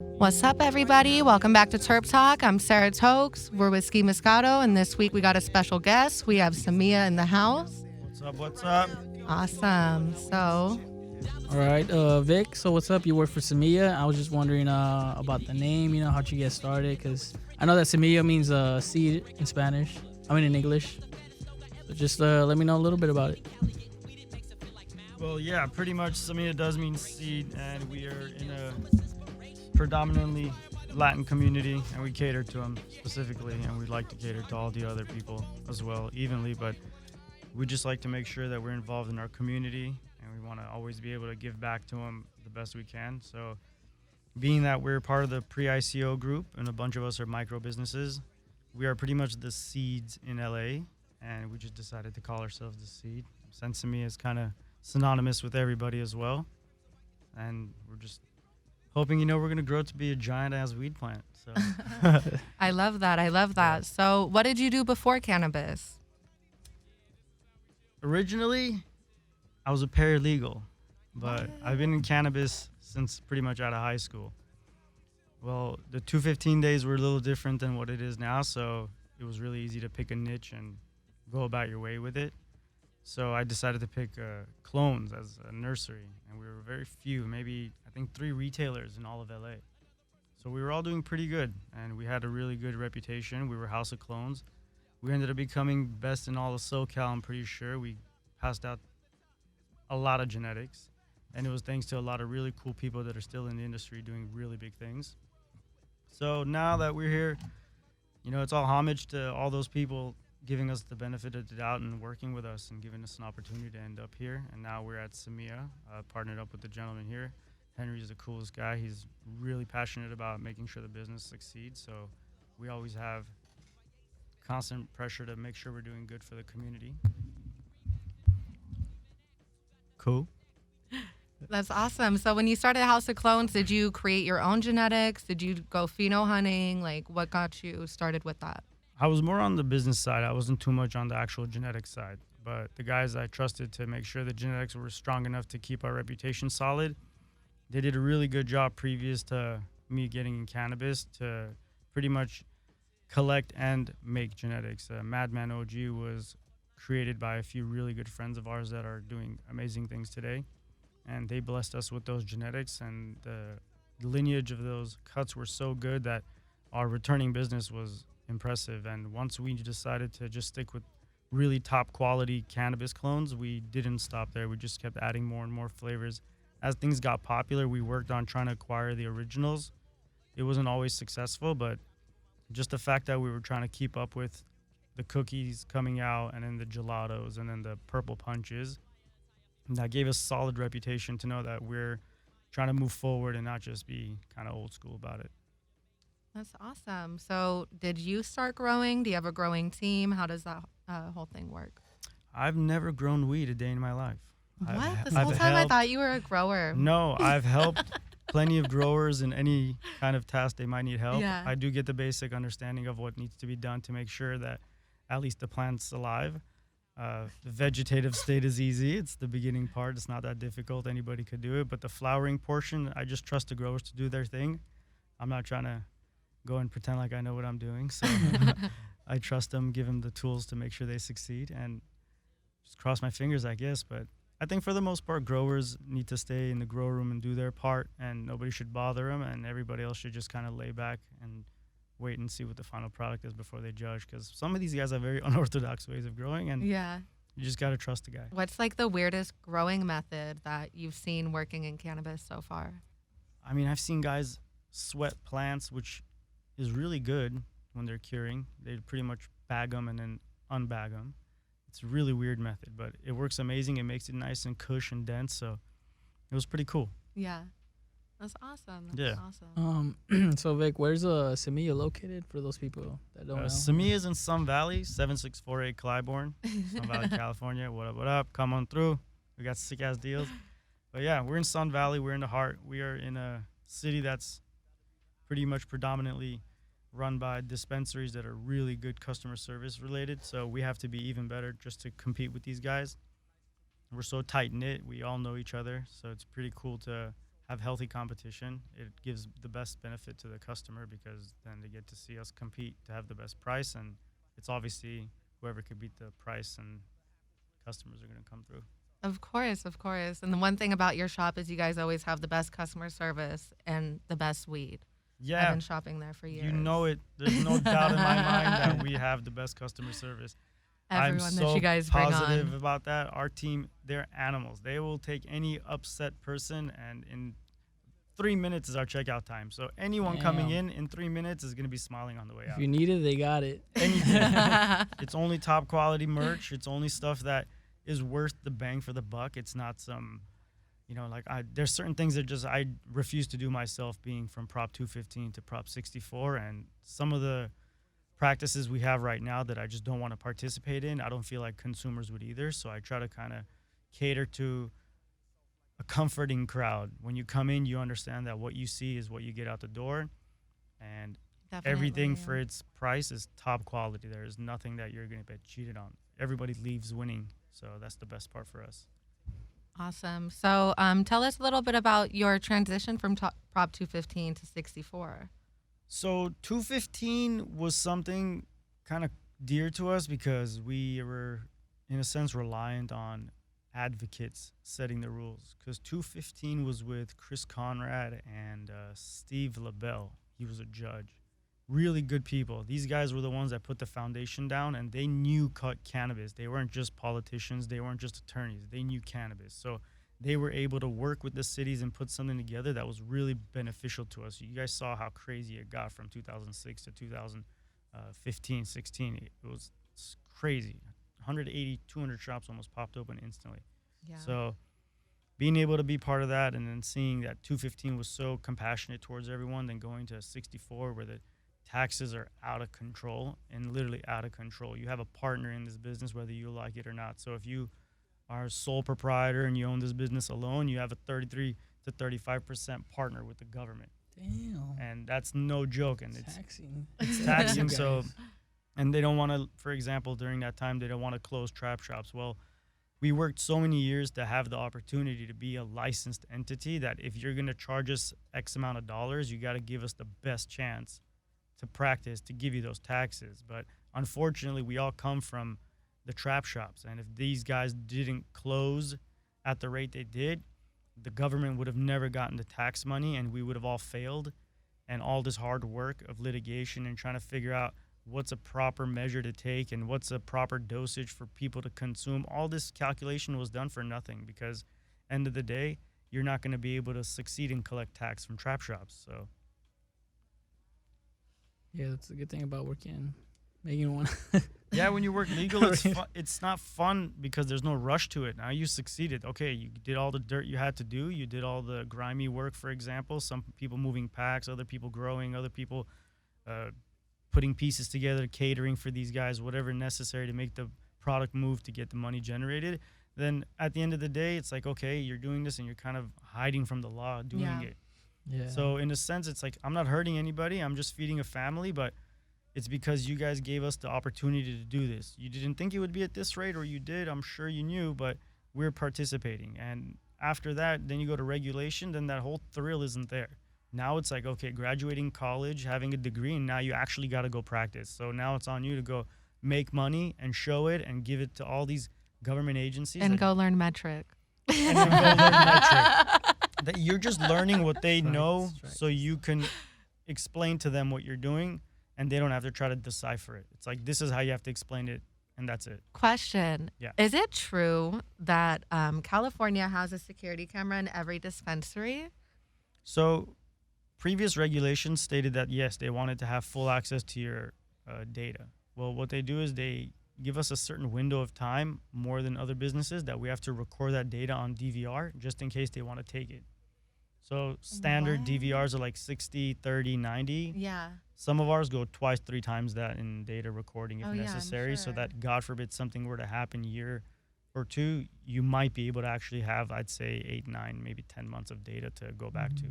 What's up, everybody? Welcome back to Terp Talk. I'm Sarah Tokes. We're with Ski Moscato, and this week we got a special guest. We have Semilla in the house. What's up? What's up? Awesome. So, All right, Vic. So what's up? You work for Semilla. I was just wondering about the name. How'd you get started? Because I know that Semilla means seed in Spanish. I mean in English. So just let me know a little bit about it. Well, yeah, pretty much Semilla does mean seed, and we are in a predominantly Latin community, and we cater to them specifically, and we like to cater to all the other people as well, evenly, but we just like to make sure that we're involved in our community, and we want to always be able to give back to them the best we can. So being that we're part of the pre-ICO group, and a bunch of us are micro businesses, we are pretty much the seeds in LA, and we just decided to call ourselves the seed. Since Semilla is kind of synonymous with everybody as well, and we're just hoping we're going to grow to be a giant ass weed plant. So I love that. I love that. So, what did you do before cannabis? originally I was a paralegal, but I've been in cannabis since pretty much out of high school. Well, the 215 days were a little different than what it is now, so it was really easy to pick a niche and go about your way with it. So I decided to pick clones as a nursery, and we were very few, maybe I think 3 retailers in all of LA. So we were all doing pretty good, and we had a really good reputation. We were House of Clones. We ended up becoming best in all of SoCal, I'm pretty sure. We passed out a lot of genetics, and it was thanks to a lot of really cool people that are still in the industry doing really big things. So now that we're here, it's all homage to all those people giving us the benefit of the doubt and working with us and giving us an opportunity to end up here. And now we're at Semilla, partnered up with the gentleman here. Henry's the coolest guy. He's really passionate about making sure the business succeeds. So we always have constant pressure to make sure we're doing good for the community. Cool. That's awesome. So, when you started House of Clones, did you create your own genetics? Did you go pheno hunting? Like, what got you started with that? I was more on the business side. I wasn't too much on the actual genetics side. But the guys I trusted to make sure the genetics were strong enough to keep our reputation solid, they did a really good job previous to me getting in cannabis to pretty much collect and make genetics. Madman OG was created by a few really good friends of ours that are doing amazing things today. And they blessed us with those genetics, and the lineage of those cuts were so good that our returning business was impressive. And once we decided to just stick with really top quality cannabis clones, we didn't stop there. We just kept adding more and more flavors. As things got popular, we worked on trying to acquire the originals. It wasn't always successful, but just the fact that we were trying to keep up with the cookies coming out, and then the gelatos, and then the purple punches, that gave us solid reputation to know that we're trying to move forward and not just be kind of old school about it. That's awesome. So, did you start growing? Do you have a growing team? How does that whole thing work? I've never grown weed a day in my life. What? This whole time I thought you were a grower. No, I've helped plenty of growers in any kind of task they might need help. Yeah. I do get the basic understanding of what needs to be done to make sure that at least the plant's alive. The vegetative state is easy. It's the beginning part. It's not that difficult. Anybody could do it. But the flowering portion, I just trust the growers to do their thing. I'm not trying to go and pretend like I know what I'm doing. So I trust them, give them the tools to make sure they succeed, and just cross my fingers, I guess. But I think for the most part, growers need to stay in the grow room and do their part, and nobody should bother them, and everybody else should just kind of lay back and wait and see what the final product is before they judge, because some of these guys have very unorthodox ways of growing, and Yeah. you just got to trust the guy. What's like the weirdest growing method that you've seen working in cannabis so far? I mean, I've seen guys sweat plants, which is really good when they're curing. They pretty much bag them and then unbag them. It's a really weird method, but it works amazing. It makes it nice and cush and dense, so it was pretty cool. Yeah. That's awesome. Yeah. Awesome. So Vic, where's Semilla located for those people that don't know? Semilla is in Sun Valley, 7648 Clybourne, Sun Valley, California. What up, what up? Come on through. We got sick-ass deals. But yeah, we're in Sun Valley. We're in the heart. We are in a city that's pretty much predominantly run by dispensaries that are really good customer service related. So we have to be even better just to compete with these guys. We're so tight-knit. We all know each other. So it's pretty cool to have healthy competition. It gives the best benefit to the customer because then they get to see us compete to have the best price, and it's obviously whoever could beat the price, and customers are going to come through. Of course, of course. And the one thing about your shop is you guys always have the best customer service and the best weed. Yeah, I've been shopping there for years. you know it. There's no doubt in my mind that we have the best customer service. Everyone I'm that so you guys bring positive on. about that. Our team, they're animals. They will take any upset person, and in 3 minutes is our checkout time. So anyone coming in 3 minutes is going to be smiling on the way out. If you need it, they got it. Anything. It's only top quality merch. It's only stuff that is worth the bang for the buck. It's not some, there's certain things that just I refuse to do myself, being from Prop 215 to Prop 64, and some of the practices we have right now that I just don't want to participate in. I don't feel like consumers would either. So I try to kind of cater to a comforting crowd. When you come in, you understand that what you see is what you get out the door, and everything for its price is top quality. There is nothing that you're going to get cheated on. Everybody leaves winning. So that's the best part for us. Awesome. So tell us a little bit about your transition from Prop 215 to 64. So 215 was something kind of dear to us because we were, in a sense, reliant on advocates setting the rules. Because 215 was with Chris Conrad and Steve LaBelle. He was a judge. Really good people. These guys were the ones that put the foundation down, and they knew cannabis. They weren't just politicians. They weren't just attorneys. They knew cannabis. So they were able to work with the cities and put something together that was really beneficial to us. You guys saw how crazy it got from 2006 to 2015, 16. It was crazy. 180, 200 shops almost popped open instantly. Yeah. So being able to be part of that, and then seeing that 215 was so compassionate towards everyone, then going to 64 where the taxes are out of control, and literally out of control. You have a partner in this business, whether you like it or not. So if you are a sole proprietor and you own this business alone, you have a 33 to 35% partner with the government. Damn. And that's no joke. And it's taxing. It's taxing. So, and they don't want to, for example, during that time, they don't want to close trap shops. Well, we worked so many years to have the opportunity to be a licensed entity that if you're going to charge us X amount of dollars, you got to give us the best chance to practice to give you those taxes. But unfortunately, we all come from the trap shops, and if these guys didn't close at the rate they did, the government would have never gotten the tax money, and we would have all failed. And all this hard work of litigation and trying to figure out what's a proper measure to take and what's a proper dosage for people to consume, all this calculation was done for nothing, because end of the day, you're not going to be able to succeed and collect tax from trap shops. So yeah, that's a good thing about making one. yeah, when you work legal, it's not fun because there's no rush to it. Now you succeeded. Okay, you did all the dirt you had to do. You did all the grimy work, for example. Some people moving packs, other people growing, other people putting pieces together, catering for these guys, whatever necessary to make the product move to get the money generated. Then at the end of the day, it's like, okay, you're doing this and you're kind of hiding from the law doing it. Yeah. So in a sense, it's like, I'm not hurting anybody. I'm just feeding a family, but it's because you guys gave us the opportunity to do this. You didn't think it would be at this rate, or you did. I'm sure you knew, but we're participating. And after that, then you go to regulation, then that whole thrill isn't there. Now it's like, okay, graduating college, having a degree, and now you actually got to go practice. So now it's on you to go make money and show it and give it to all these government agencies. And go learn metric. And then go learn metric. That you're just learning what they know, so you can explain to them what you're doing, and they don't have to try to decipher it. It's like, this is how you have to explain it, and that's it. Question. Yeah. Is it true that California has a security camera in every dispensary? So previous regulations stated that, yes, they wanted to have full access to your data. Well, what they do is they give us a certain window of time, more than other businesses, that we have to record that data on DVR just in case they want to take it. So standard DVRs are like 60, 30, 90. Yeah. Some of ours go twice, 3 times that in data recording if Oh, yeah, I'm necessary, so sure. that God forbid something were to happen year or two, you might be able to actually have, I'd say, 8, 9, maybe 10 months of data to go back to.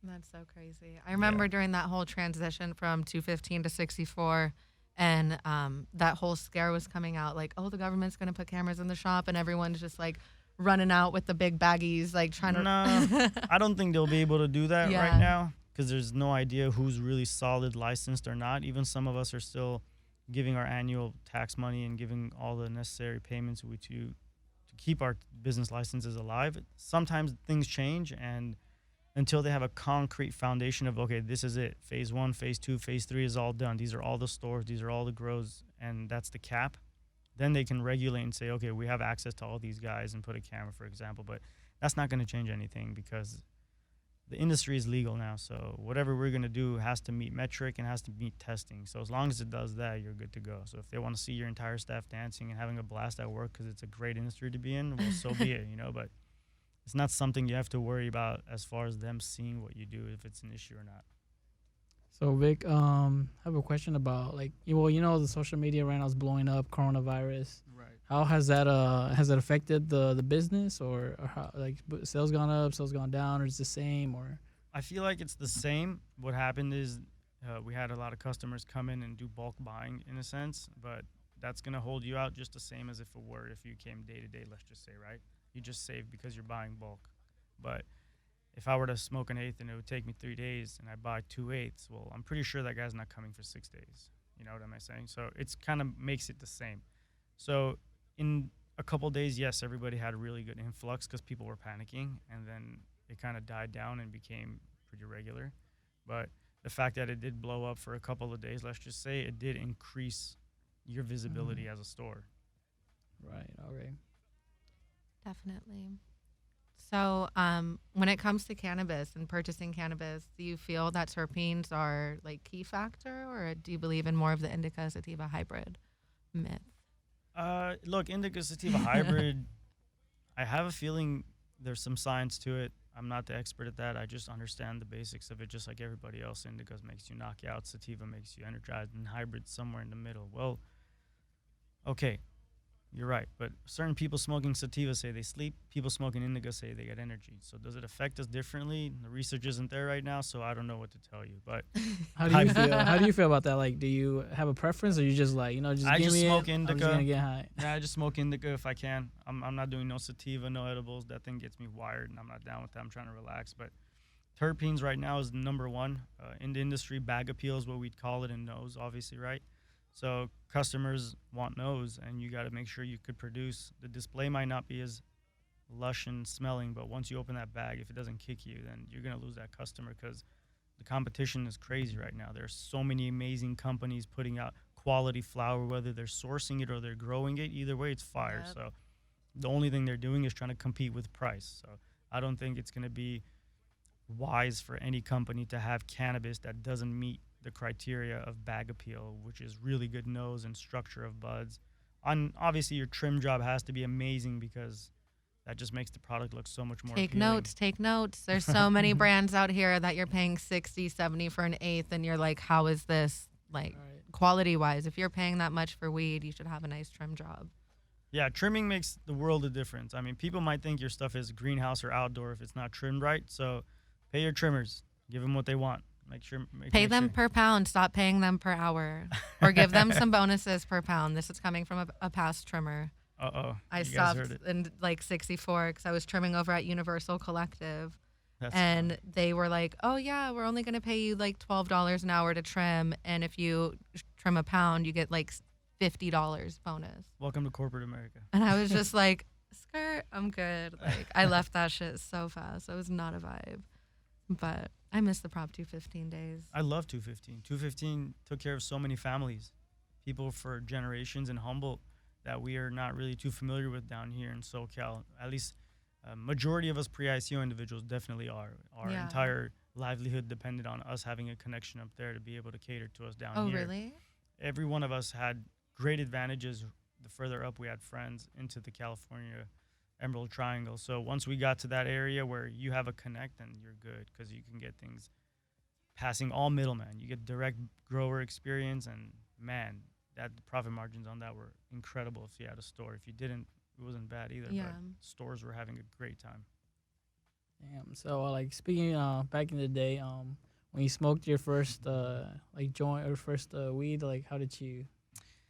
That's so crazy. I remember during that whole transition from 215 to 64, and that whole scare was coming out, like, oh, the government's going to put cameras in the shop, and everyone's just like running out with the big baggies, like trying to. No, I don't think they'll be able to do that Yeah. right now because there's no idea who's really solid licensed or not. Even some of us are still giving our annual tax money and giving all the necessary payments to keep our business licenses alive. Sometimes things change, and until they have a concrete foundation of, okay, this is it. Phase 1, phase 2, phase 3 is all done. These are all the stores. These are all the grows, and that's the cap. Then they can regulate and say, okay, we have access to all these guys and put a camera, for example. But that's not going to change anything because the industry is legal now. So whatever we're going to do has to meet metric and has to meet testing. So as long as it does that, you're good to go. So if they want to see your entire staff dancing and having a blast at work because it's a great industry to be in, well, so be it, But it's not something you have to worry about as far as them seeing what you do, if it's an issue or not. So Vic, I have a question about the social media right now is blowing up, coronavirus. Right. How has that affected the business, or how, sales gone up, sales gone down, or is it the same, or? I feel like it's the same. What happened is we had a lot of customers come in and do bulk buying in a sense, but that's going to hold you out just the same as if you came day to day, let's just say, right? You just save because you're buying bulk. But if I were to smoke an eighth and it would take me 3 days and I buy 2/8, well, I'm pretty sure that guy's not coming for 6 days. You know what I'm saying? So it's kind of makes it the same. So in a couple days, yes, everybody had a really good influx because people were panicking, and then it kind of died down and became pretty regular. But the fact that it did blow up for a couple of days, let's just say, it did increase your visibility as a store. Right. Okay. Definitely. So, when it comes to cannabis and purchasing cannabis, do you feel that terpenes are like key factor, or do you believe in more of the indica sativa hybrid myth? Look, indica sativa hybrid, I have a feeling there's some science to it. I'm not the expert at that. I just understand the basics of it, just like everybody else. Indica makes you knock you out, sativa makes you energized, and hybrid somewhere in the middle. Well, okay. You're right, but certain people smoking sativa say they sleep. People smoking indica say they get energy. So does it affect us differently? The research isn't there right now, so I don't know what to tell you. But how do you feel? How do you feel about that? Like, do you have a preference, or you just just I give just me smoke it, indica. I'm just gonna get high? Yeah, I just smoke indica if I can. I'm not doing no sativa, no edibles. That thing gets me wired, and I'm not down with that. I'm trying to relax. But terpenes right now is number one in the industry. Bag appeal is what we'd call it in nose, obviously, right? So customers want nose, and you got to make sure you could produce. The display might not be as lush and smelling, but once you open that bag, if it doesn't kick you, then you're going to lose that customer because the competition is crazy right now. There's so many amazing companies putting out quality flower, whether they're sourcing it or they're growing it. Either way, it's fire. Yep. So the only thing they're doing is trying to compete with price. So I don't think it's going to be wise for any company to have cannabis that doesn't meet the criteria of bag appeal, which is really good nose and structure of buds. Obviously, your trim job has to be amazing because that just makes the product look so much more Take appealing. Take notes. There's so many brands out here that you're paying 60, 70 for an eighth, and you're like, how is this, like, Right. quality-wise? If you're paying that much for weed, you should have a nice trim job. Yeah, trimming makes the world of difference. I mean, people might think your stuff is greenhouse or outdoor if it's not trimmed right, so pay your trimmers. Give them what they want. Pay them per pound. Stop paying them per hour, or give them some bonuses per pound. This is coming from a past trimmer. I stopped in like 64 because I was trimming over at Universal Collective, and they were like, "Oh yeah, we're only gonna pay you like $12 an hour to trim, and if you trim a pound, you get like $50 bonus." Welcome to corporate America. And I was just like, "Skirt, I'm good." Like I left that shit so fast. It was not a vibe, but I miss the Prop 215 days. I love 215. 215 took care of so many families, people for generations in Humboldt that we are not really too familiar with down here in SoCal. At least majority of us pre-ICO individuals definitely are. Our entire livelihood depended on us having a connection up there to be able to cater to us down here. Oh, really? Every one of us had great advantages. The further up we had friends into the California Emerald Triangle. So once we got to that area where you have a connect, then you're good because you can get things passing all middlemen. You get direct grower experience, and man, that the profit margins on that were incredible if you had a store. If you didn't, it wasn't bad either. Yeah. But stores were having a great time. Damn. So like speaking back in the day, when you smoked your first like joint or first weed, like how did you?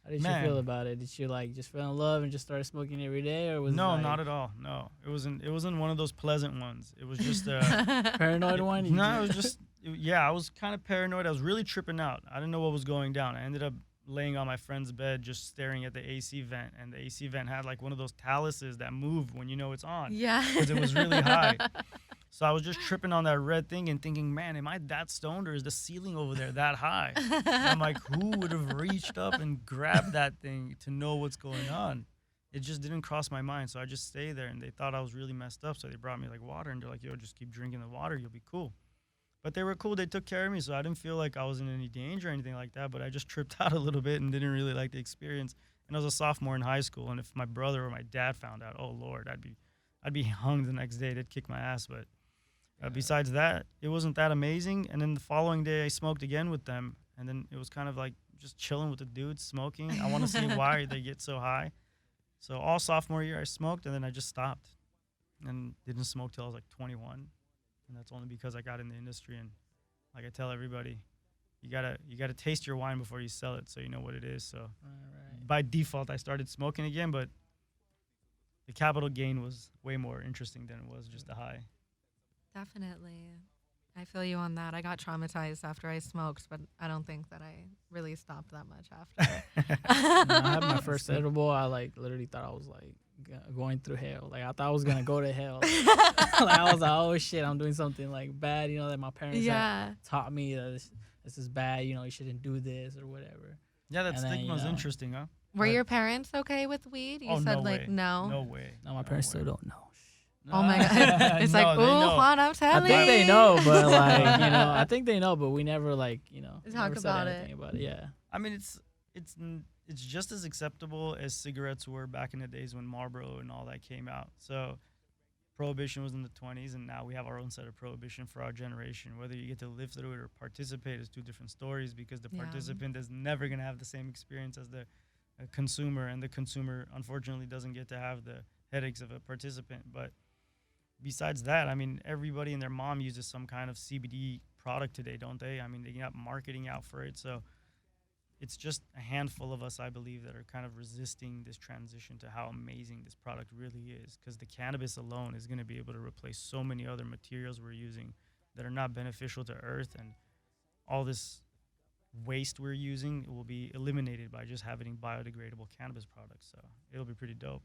How did Man. you feel about it? Did you like just fell in love and just started smoking every day, or was No, it like not at all. No, it wasn't one of those pleasant ones. It was just paranoid one? You no, it was just yeah. I was kind of paranoid. I was really tripping out. I didn't know what was going down. I ended up laying on my friend's bed, just staring at the AC vent, and the AC vent had like one of those taluses that move when you know it's on. Yeah. Because it was really high. So I was just tripping on that red thing and thinking, man, am I that stoned, or is the ceiling over there that high? And I'm like, who would have reached up and grabbed that thing to know what's going on? It just didn't cross my mind. So I just stayed there, and they thought I was really messed up. So they brought me like water, and they're like, yo, just keep drinking the water. You'll be cool. But they were cool. They took care of me. So I didn't feel like I was in any danger or anything like that. But I just tripped out a little bit and didn't really like the experience. And I was a sophomore in high school. And if my brother or my dad found out, oh, Lord, I'd be hung the next day. They'd kick my ass. But besides that, it wasn't that amazing. And then the following day, I smoked again with them. And then it was kind of like just chilling with the dudes, smoking. I want to see why they get so high. So all sophomore year, I smoked, and then I just stopped. And didn't smoke till I was like 21. And that's only because I got in the industry. And like I tell everybody, you gotta taste your wine before you sell it, so you know what it is. So by default, I started smoking again. But the capital gain was way more interesting than it was just the high. Definitely. I feel you on that. I got traumatized after I smoked, but I don't think that I really stopped that much after. I had my first edible. I like literally thought I was like going through hell. Like I thought I was gonna go to hell. Like I was like, oh shit, I'm doing something like bad. You know that my parents had taught me that this is bad. You know you shouldn't do this or whatever. Yeah, that And then, stigma's interesting, huh? Were your parents okay with weed? You said no like way. no. No way. No, my parents still don't know. Oh my god. It's like, they ooh, know. Juan, I'm I telling think they you. know, but like I think they know, but we never like Talk never said about anything it. about it. Yeah. I mean, it's just as acceptable as cigarettes were back in the days when Marlboro and all that came out. So Prohibition was in the 20s, and now we have our own set of prohibition for our generation. Whether you get to live through it or participate is two different stories, because the participant is never going to have the same experience as the consumer, and the consumer unfortunately doesn't get to have the headaches of a participant. But besides that, I mean, everybody and their mom uses some kind of CBD product today, don't they? I mean, they got marketing out for it. So it's just a handful of us, I believe, that are kind of resisting this transition to how amazing this product really is, because the cannabis alone is going to be able to replace so many other materials we're using that are not beneficial to earth, and all this waste we're using will be eliminated by just having biodegradable cannabis products. So it'll be pretty dope.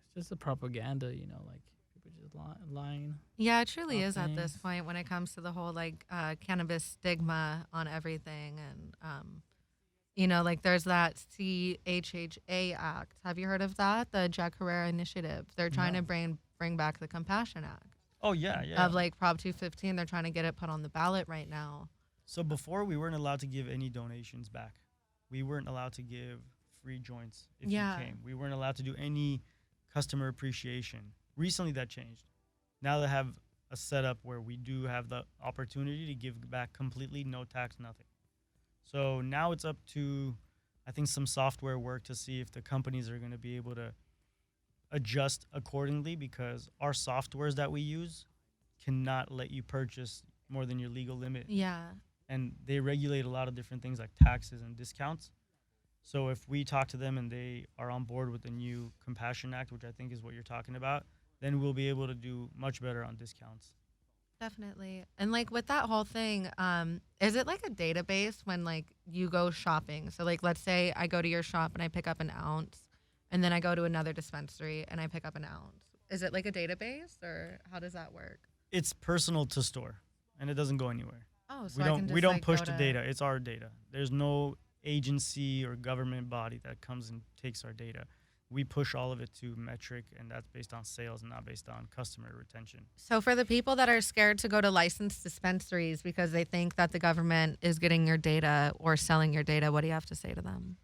It's just a propaganda, like people just lying. Yeah, it truly is at this things. point when it comes to the whole like cannabis stigma on everything. And like there's that CHHA Act. Have you heard of that? The Jack Herrera Initiative. They're trying to bring back the Compassion Act. Oh, yeah. Of like Prop 215. They're trying to get it put on the ballot right now. So before, we weren't allowed to give any donations back. We weren't allowed to give free joints if you came. We weren't allowed to do any customer appreciation. Recently, that changed. Now they have a setup where we do have the opportunity to give back completely, no tax, nothing. So now it's up to, I think, some software work to see if the companies are going to be able to adjust accordingly, because our softwares that we use cannot let you purchase more than your legal limit. Yeah. And they regulate a lot of different things like taxes and discounts. So if we talk to them and they are on board with the new Compassion Act, which I think is what you're talking about, then we'll be able to do much better on discounts. Definitely. And like with that whole thing, is it like a database when like you go shopping? So like let's say I go to your shop and I pick up an ounce, and then I go to another dispensary and I pick up an ounce. Is it like a database, or how does that work? It's personal to store, and it doesn't go anywhere. Oh, so we I don't can just, we don't like, push go the to- data. It's our data. There's no agency or government body that comes and takes our data. We push all of it to metric, and that's based on sales and not based on customer retention. So for the people that are scared to go to licensed dispensaries because they think that the government is getting your data or selling your data, what do you have to say to them?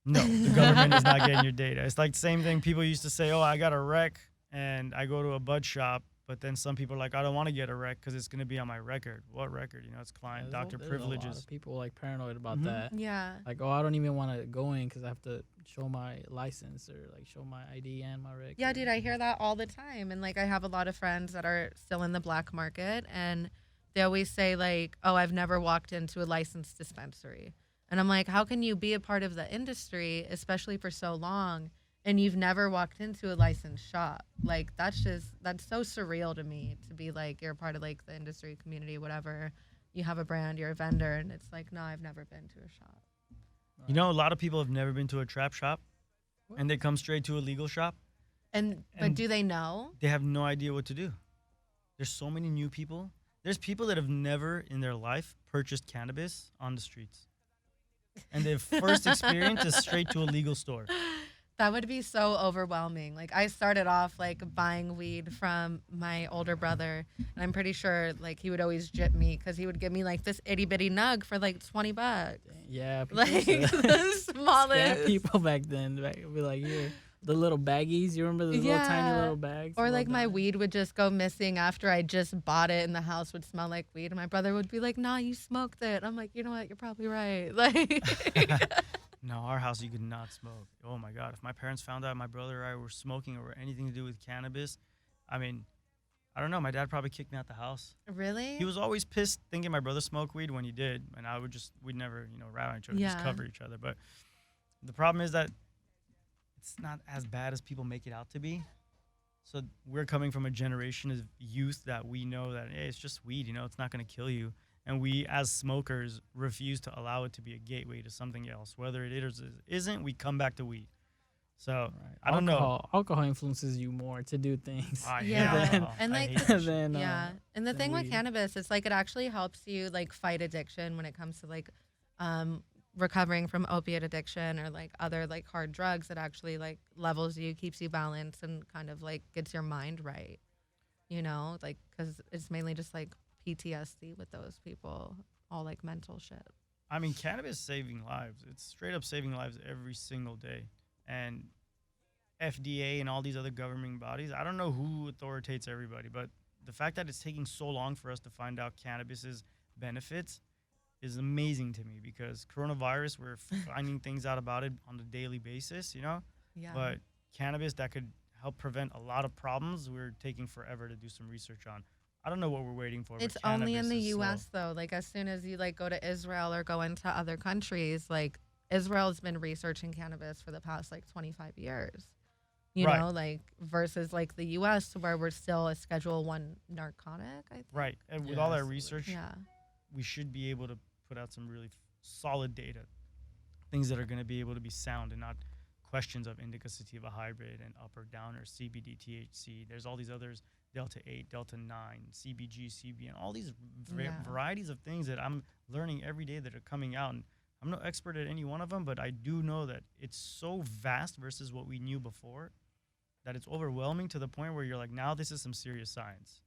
No, the government is not getting your data. It's like the same thing people used to say, oh, I got a rec and I go to a bud shop, but then some people are like, I don't want to get a rec because it's going to be on my record. What record? It's client, doctor There's a lot privileges. of people like paranoid about that. Yeah. Like, oh, I don't even want to go in because I have to show my license or like show my ID and my record. Yeah, dude, I hear that all the time. And like I have a lot of friends that are still in the black market, and they always say like, oh, I've never walked into a licensed dispensary. And I'm like, how can you be a part of the industry, especially for so long, and you've never walked into a licensed shop? Like, that's so surreal to me, to be like, you're a part of like the industry community, whatever. You have a brand, you're a vendor, and it's like, no, I've never been to a shop. You know, a lot of people have never been to a trap shop, and they come straight to a legal shop. But do they know? They have no idea what to do. There's so many new people. There's people that have never in their life purchased cannabis on the streets. And their first experience is straight to a legal store. That would be so overwhelming. Like, I started off like buying weed from my older brother, and I'm pretty sure like he would always jip me because he would give me like this itty bitty nug for like $20. Yeah, Like the smallest. Yeah, people back then would be like, here, the little baggies. You remember those little tiny little bags? Or like my weed would just go missing after I just bought it, and the house would smell like weed. And my brother would be like, "Nah, you smoked it." I'm like, you know what? You're probably right. Like. No, our house you could not smoke. Oh my God! If my parents found out my brother or I were smoking or anything to do with cannabis, I mean, I don't know. My dad probably kicked me out the house. Really? He was always pissed thinking my brother smoked weed when he did, and we'd never, rat on each other, just cover each other. But the problem is that it's not as bad as people make it out to be. So we're coming from a generation of youth that we know that, hey, it's just weed, it's not going to kill you. And we, as smokers, refuse to allow it to be a gateway to something else. Whether it is or isn't, we come back to weed. So, I don't know. Alcohol influences you more to do things. Yeah. And like, yeah. And the thing with cannabis, it's like it actually helps you like fight addiction when it comes to like recovering from opiate addiction or like other like hard drugs. It actually like levels you, keeps you balanced, and kind of like gets your mind right. Like, because it's mainly just like PTSD with those people, all like mental shit. I mean, cannabis is saving lives. It's straight up saving lives every single day. And FDA and all these other governing bodies, I don't know who authoritates everybody, but the fact that it's taking so long for us to find out cannabis's benefits is amazing to me, because coronavirus, we're finding things out about it on a daily basis, Yeah. But cannabis that could help prevent a lot of problems, we're taking forever to do some research on. I don't know what we're waiting for. It's only in the U.S. though. Like, as soon as you like go to Israel or go into other countries, like Israel's been researching cannabis for the past like 25 years. You know, like versus like the U.S. where we're still a Schedule I narcotic. I think. Right, and with all that research, yeah, we should be able to put out some really solid data, things that are going to be able to be sound and not questions of indica sativa hybrid and up or down or CBD THC. There's all these others. Delta 8, Delta 9, CBG, CBN, all these varieties of things that I'm learning every day that are coming out. And I'm no expert at any one of them, but I do know that it's so vast versus what we knew before that it's overwhelming to the point where you're like, now this is some serious science.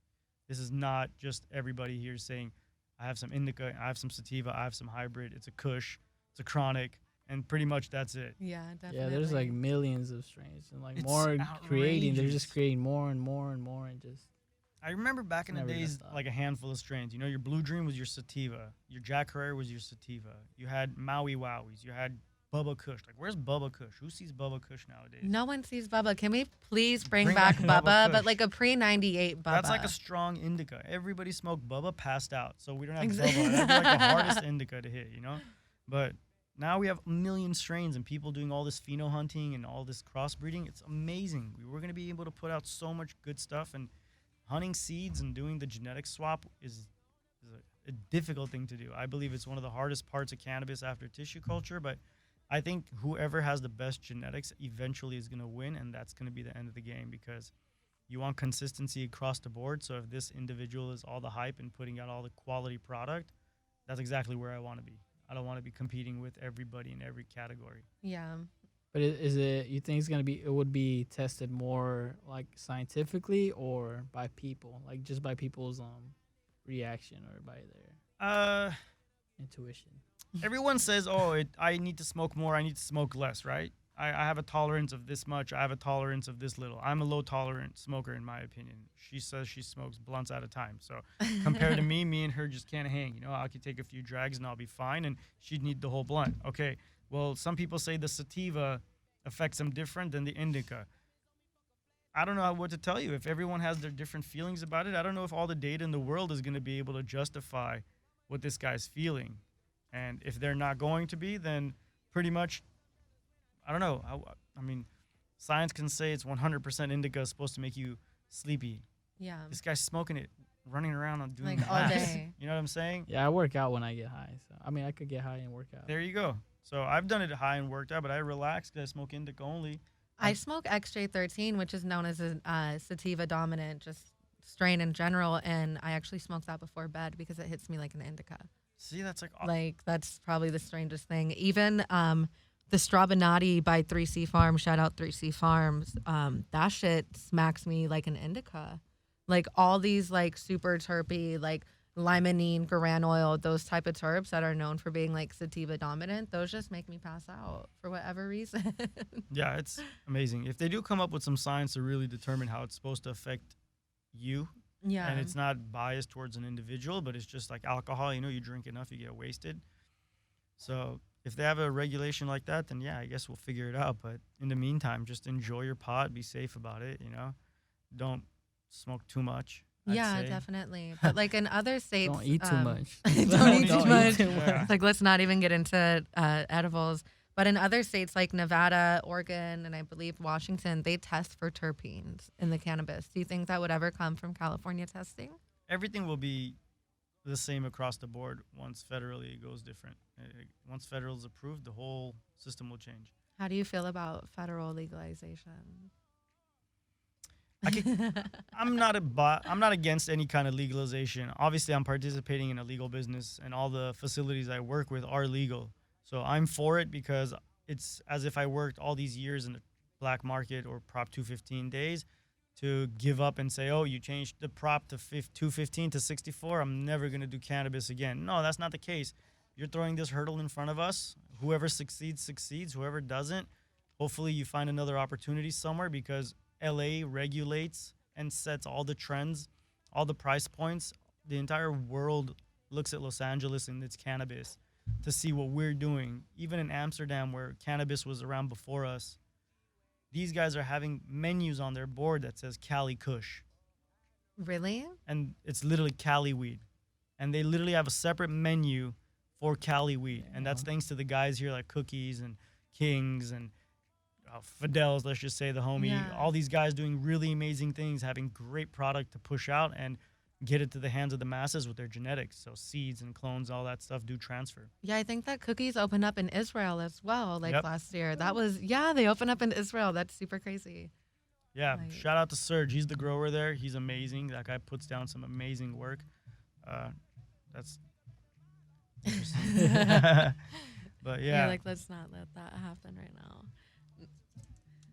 This is not just everybody here saying, I have some indica, I have some sativa, I have some hybrid, it's a kush, it's a chronic, and pretty much that's it. Yeah, definitely. Yeah, there's like millions of strains, and like it's more creating. They're just creating more and more and more, and just. I remember back in the days, like a handful of strains. Your Blue Dream was your sativa, your Jack Herrera was your sativa. You had Maui Wowies, you had Bubba Kush. Like, where's Bubba Kush? Who sees Bubba Kush nowadays? No one sees Bubba. Can we please bring back Bubba, but like a pre-98 Bubba? That's like a strong indica. Everybody smoked Bubba, passed out, so we don't have Bubba. That'd be like the hardest indica to hit, But now we have a million strains and people doing all this pheno hunting and all this crossbreeding. It's amazing. We're going to be able to put out so much good stuff, and hunting seeds and doing the genetic swap is a difficult thing to do. I believe it's one of the hardest parts of cannabis after tissue culture, but I think whoever has the best genetics eventually is going to win, and that's going to be the end of the game, because you want consistency across the board. So if this individual is all the hype and putting out all the quality product, that's exactly where I want to be. I don't want to be competing with everybody in every category. Yeah. But is it, you think it would be tested more like scientifically or by people, like just by people's reaction or by their intuition? Everyone says, oh, I need to smoke more, I need to smoke less, right? I have a tolerance of this much, I have a tolerance of this little. I'm a low tolerant smoker in my opinion. She says she smokes blunts at a time. So compared to me and her just can't hang. I could take a few drags and I'll be fine, and she'd need the whole blunt. Okay, well, some people say the sativa affects them different than the indica. I don't know what to tell you. If everyone has their different feelings about it, I don't know if all the data in the world is going to be able to justify what this guy's feeling. And if they're not going to be, then pretty much, I don't know. I mean, science can say it's 100% indica is supposed to make you sleepy. Yeah. This guy's smoking it, running around and doing Like all laps. day. You know what I'm saying? Yeah, I work out when I get high. So I mean, I could get high and work out. There you go. So I've done it high and worked out, but I relax because I smoke indica only. I smoke XJ13, which is known as a sativa dominant, just strain in general, and I actually smoke that before bed because it hits me like an indica. See, that's Like that's probably the strangest thing. Even the Strabanati by 3C Farms, shout out 3C Farms, that shit smacks me like an indica. Like all these like super terpy, like limonene, guaran oil, those type of terps that are known for being like sativa dominant, those just make me pass out for whatever reason. Yeah, it's amazing. If they do come up with some science to really determine how it's supposed to affect you, Yeah. and it's not biased towards an individual, but it's just like alcohol, you know, you drink enough, you get wasted. So if they have a regulation like that, then yeah, I guess we'll figure it out. But in the meantime, just enjoy your pot, be safe about it, you know. Don't smoke too much. I'd Yeah, say. definitely. But like in other states, Don't eat too much. don't eat too Don't much. eat too much. Like let's not even get into edibles. But in other states like Nevada, Oregon, and I believe Washington, they test for terpenes in the cannabis. Do you think that would ever come from California testing? Everything will be the same across the board once federally it goes different. Once federal is approved, the whole system will change. How do you feel about federal legalization? I'm not against any kind of legalization. Obviously, I'm participating in a legal business, and all the facilities I work with are legal. So I'm for it because it's as if I worked all these years in the black market or Prop 215 days to give up and say, oh, you changed the Prop to 215 to 64. I'm never going to do cannabis again. No, that's not the case. You're throwing this hurdle in front of us. Whoever succeeds, succeeds. Whoever doesn't, hopefully you find another opportunity somewhere because LA regulates and sets all the trends, all the price points. The entire world looks at Los Angeles and its cannabis to see what we're doing. Even in Amsterdam, where cannabis was around before us, these guys are having menus on their board that says Cali Kush. Really? And it's literally Cali weed. And they literally have a separate menu for Cali weed. And that's thanks to the guys here like Cookies and Kings and Fidel's, let's just say, the homie. Yeah. All these guys doing really amazing things, having great product to push out and get it to the hands of the masses with their genetics. So seeds and clones, all that stuff do transfer. Yeah, I think that Cookies opened up in Israel as well, like Yep. last year. That was, yeah, they opened up in Israel. That's super crazy. Yeah, Like- shout out to Serge. He's the grower there. He's amazing. That guy puts down some amazing work. That's interesting. But You're yeah, like, let's not let that happen right now.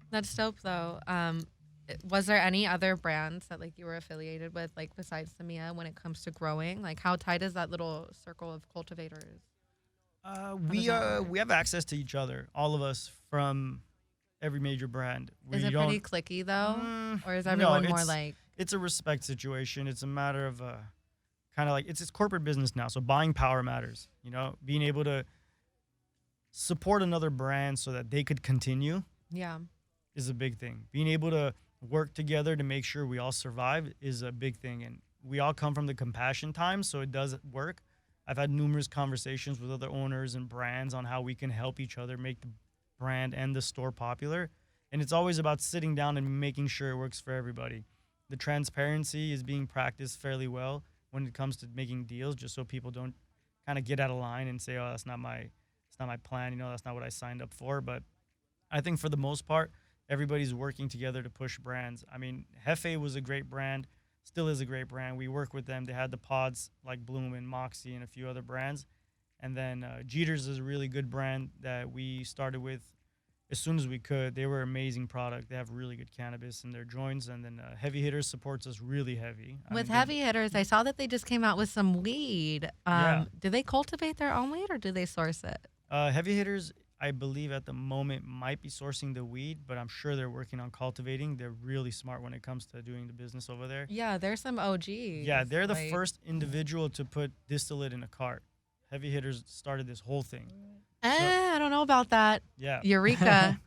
That's dope, though. Was there any other brands that like you were affiliated with, like besides Semilla, when it comes to growing? Like, how tight is that little circle of cultivators? we does that work? we have access to each other, all of us from every major brand. Is it pretty cliquey though, or is everyone more like? It's a respect situation. It's a matter of kind of like it's corporate business now. So buying power matters. You know, being able to support another brand so that they could continue Yeah. is a big thing. Being able to work together to make sure we all survive is a big thing. And we all come from the compassion times, so it does work. I've had numerous conversations with other owners and brands on how we can help each other make the brand and the store popular. And it's always about sitting down and making sure it works for everybody. The transparency is being practiced fairly well when it comes to making deals, just so people don't kind of get out of line and say, oh, that's not my plan, you know, that's not what I signed up for. But I think for the most part, everybody's working together to push brands. I mean, Jefe was a great brand, still is a great brand. We work with them. They had the pods like Bloom and Moxie and a few other brands. And then Jeter's is a really good brand that we started with as soon as we could. They were an amazing product. They have really good cannabis in their joints. And then Heavy Hitters supports us really heavy. With Heavy Hitters, I saw that they just came out with some weed. Yeah. Do they cultivate their own weed or do they source it? Heavy Hitters, I believe at the moment might be sourcing the weed, but I'm sure they're working on cultivating. They're really smart when it comes to doing the business over there. Yeah, there's some OGs. Yeah, they're the like- first individual to put distillate in a cart. Heavy Hitters started this whole thing. I don't know about that. Yeah. Eureka.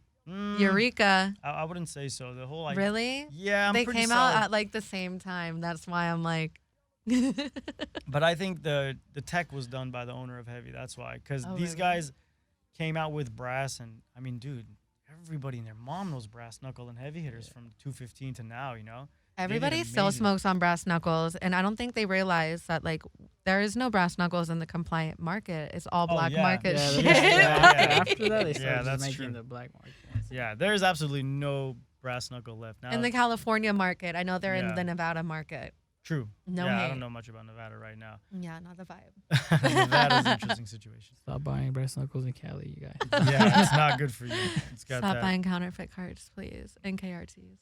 Eureka. I wouldn't say so. The whole like Really? Yeah, I'm They pretty came solid. out at like the same time. That's why I'm like, But I think the tech was done by the owner of Heavy. That's why, because Oh, these really? guys came out with brass, and I mean, dude, everybody and their mom knows brass knuckle and heavy hitters from 215 to now. You know, They did Everybody still amazing. smokes on brass knuckles, and I don't think they realize that like there is no brass knuckles in the compliant market. It's all Oh, black yeah. market Yeah, shit. after that, they Yeah, started that's just making true. the black market ones. Yeah, there's absolutely no brass knuckle left now. In the California market, I know they're Yeah. in the Nevada market. True. No yeah, hate. I don't know much about Nevada right now. Yeah, not the vibe. Nevada's an interesting situation. Stop buying brass knuckles in Cali, you guys. Yeah, it's not good for you. It's got Stop that. buying counterfeit cards, please, and KRTs.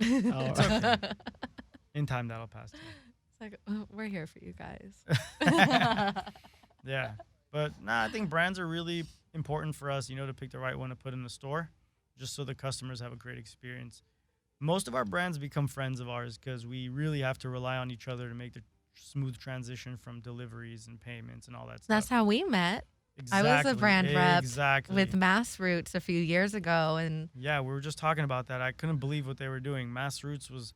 Oh, It's okay. In time, that'll pass too. It's like we're here for you guys. Yeah, but I think brands are really important for us, to pick the right one to put in the store, just so the customers have a great experience. Most of our brands become friends of ours because we really have to rely on each other to make the smooth transition from deliveries and payments and all that stuff. That's how we met. Exactly. I was a brand rep exactly. with Mass Roots a few years ago, and Yeah, we were just talking about that. I couldn't believe what they were doing. Mass Roots was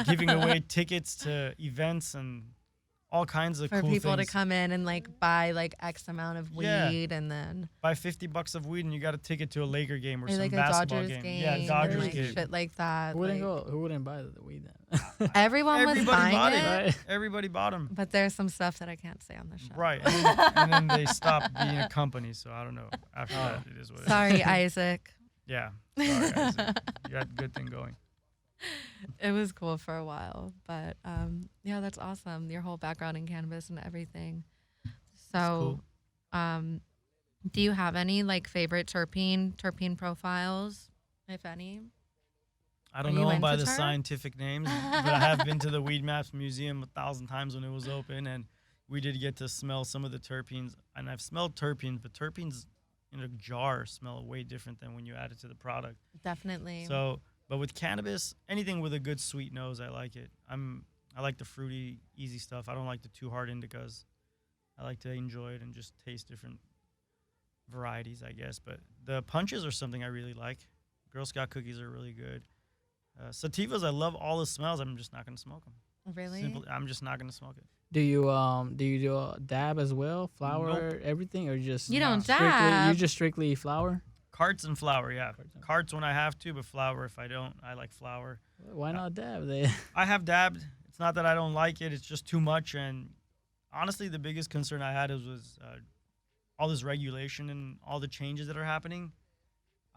giving away tickets to events and all kinds of for cool people things. to come in and like buy like X amount of Yeah. weed, and then Buy $50 of weed and you got a ticket to a Laker game or, or some like a basketball Dodgers game, Yeah, or, Dodgers like, game. shit like that. Who wouldn't like, go? Who wouldn't buy the weed then? Everyone was Everybody buying bought it, it. Right. Everybody bought them. but there's some stuff that I can't say on the show. Right. And then they stopped being a company, so I don't know. After that, it is what it is. Sorry, Isaac. Yeah. Sorry, Isaac. You got a good thing going. It was cool for a while, but yeah, that's awesome. Your whole background in cannabis and everything. So, do you have any like favorite terpene profiles, if any? I don't Are you know them by into the terp? scientific names, but I have been to the Weed Maps Museum 1,000 times when it was open, and we did get to smell some of the terpenes. And I've smelled terpenes, but terpenes in a jar smell way different than when you add it to the product. Definitely. So, but with cannabis, anything with a good sweet nose, I like it. I like the fruity, easy stuff. I don't like the too hard indicas. I like to enjoy it and just taste different varieties, I guess. But the punches are something I really like. Girl Scout cookies are really good. Sativas, I love all the smells. I'm just not gonna smoke them. Really? I'm just not gonna smoke it. Do you do a dab as well? Flour, Nope. everything, or just You don't strictly, dab. You just strictly flour? Carts and flour, yeah. Carts and- Carts when I have to, but flour if I don't. I like flour. Why not dab? They I have dabbed. It's not that I don't like it. It's just too much. And honestly, the biggest concern I had was all this regulation and all the changes that are happening.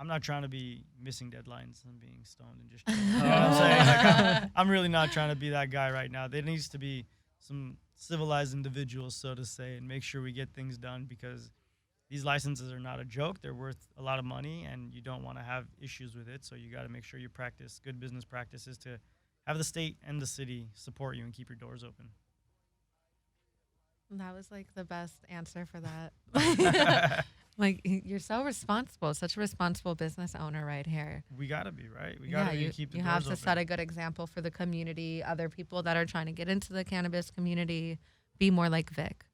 I'm not trying to be missing deadlines and being stoned and just chilling. You know what I'm saying? Like, I'm really not trying to be that guy right now. There needs to be some civilized individuals, so to say, and make sure we get things done because these licenses are not a joke. They're worth a lot of money, and you don't want to have issues with it. So you got to make sure you practice good business practices to have the state and the city support you and keep your doors open. That was like the best answer for that. Like you're so responsible, such a responsible business owner right here. We got to be, right? We got to you, keep the you doors have to open. set a good example for the community, other people that are trying to get into the cannabis community. Be more like Vic.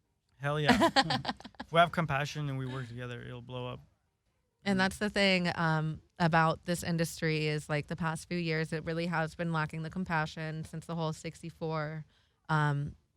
Hell yeah. If we have compassion and we work together, it'll blow up. And that's the thing about this industry is like the past few years, it really has been lacking the compassion since the whole 64.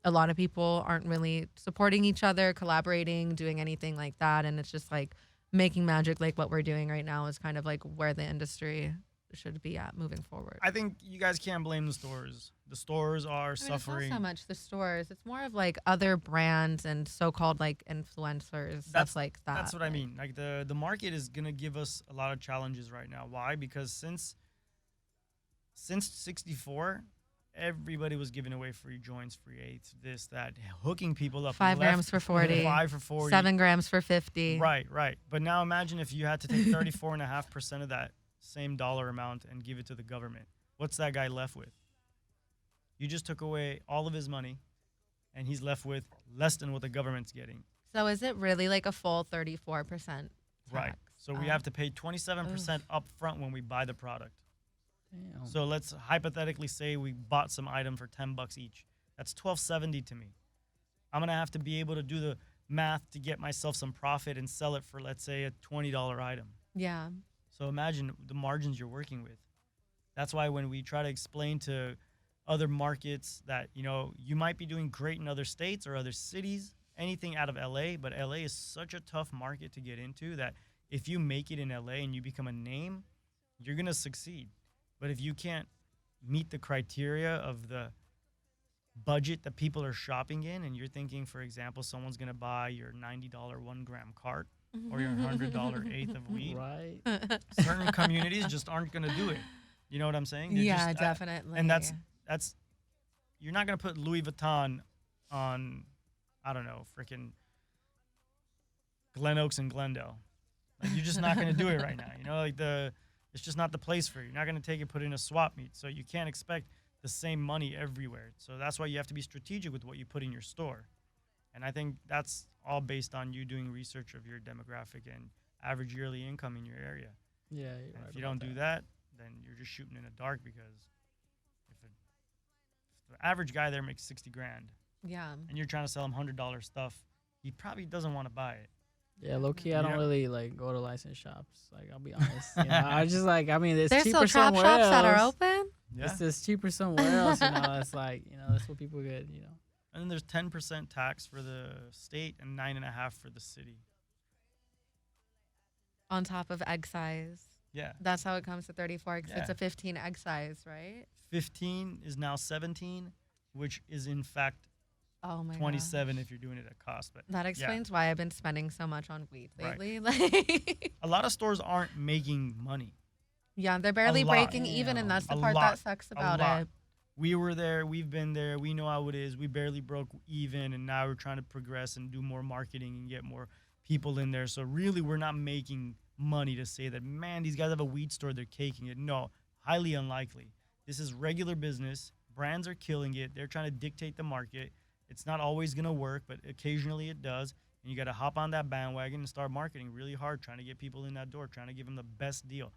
A lot of people aren't really supporting each other, collaborating, doing anything like that. And it's just like making magic like what we're doing right now is kind of like where the industry should be at moving forward. I think you guys can't blame the stores. The stores are I mean, suffering. It's not so much the stores. It's more of like other brands and so-called like influencers. That's like that. That's what I mean. Like the market is gonna give us a lot of challenges right now. Why? Because since 64, everybody was giving away free joints, free eighths, this, that, hooking people up. 5 grams for 40. 5 for 40. 7 grams for 50. Right. But now imagine if you had to take 34.5% of that same dollar amount and give it to the government. What's that guy left with? You just took away all of his money, and he's left with less than what the government's getting. So is it really like a full 34% tax? Right. So we have to pay 27% up front when we buy the product. Damn. So let's hypothetically say we bought some item for $10 each. That's $12.70 to me. I'm gonna have to be able to do the math to get myself some profit and sell it for, let's say, a $20 item. Yeah. So imagine the margins you're working with. That's why when we try to explain to other markets that, you might be doing great in other states or other cities, anything out of LA, but LA is such a tough market to get into that if you make it in LA and you become a name, you're going to succeed. But if you can't meet the criteria of the budget that people are shopping in, and you're thinking, for example, someone's going to buy your $90 1-gram cart or your $100 eighth of weed, Right. certain communities just aren't going to do it. You know what I'm saying? They're Yeah, just, definitely. and that's you're not going to put Louis Vuitton on, I don't know, freaking Glen Oaks and Glendale. Like, you're just not going to do it right now. It's just not the place for you. You're not going to take it, put it in a swap meet. So you can't expect the same money everywhere. So that's why you have to be strategic with what you put in your store. And I think that's all based on you doing research of your demographic and average yearly income in your area. Yeah. You're And right if you don't do that, then you're just shooting in the dark, because if the average guy there makes 60 grand Yeah. and you're trying to sell him $100 stuff, he probably doesn't want to buy it. Yeah, low key, I don't Yeah. really like go to license shops. Like, I'll be honest. I just it's There's cheaper still trap somewhere shops else. that are open. Yeah. It's just cheaper somewhere else. It's like, that's what people get. And then there's 10% tax for the state and 9.5% for the city. On top of excise. Yeah. That's how it comes to 34, because it's Yeah. a 15 excise, right? 15 is now 17, which is in fact Oh my 27 gosh. if you're doing it at cost. But That yeah. explains why I've been spending so much on weed Right. lately. Like, A lot of stores aren't making money. yeah, they're barely lot. breaking even, and that's the A part lot. that sucks A about lot. it. We were there. We've been there. We know how it is. We barely broke even, and now we're trying to progress and do more marketing and get more people in there. So really, we're not making money to say that, man, these guys have a weed store, they're caking it. No, highly unlikely. This is regular business. Brands are killing it. They're trying to dictate the market. It's not always going to work, but occasionally it does. And you got to hop on that bandwagon and start marketing really hard, trying to get people in that door, trying to give them the best deal.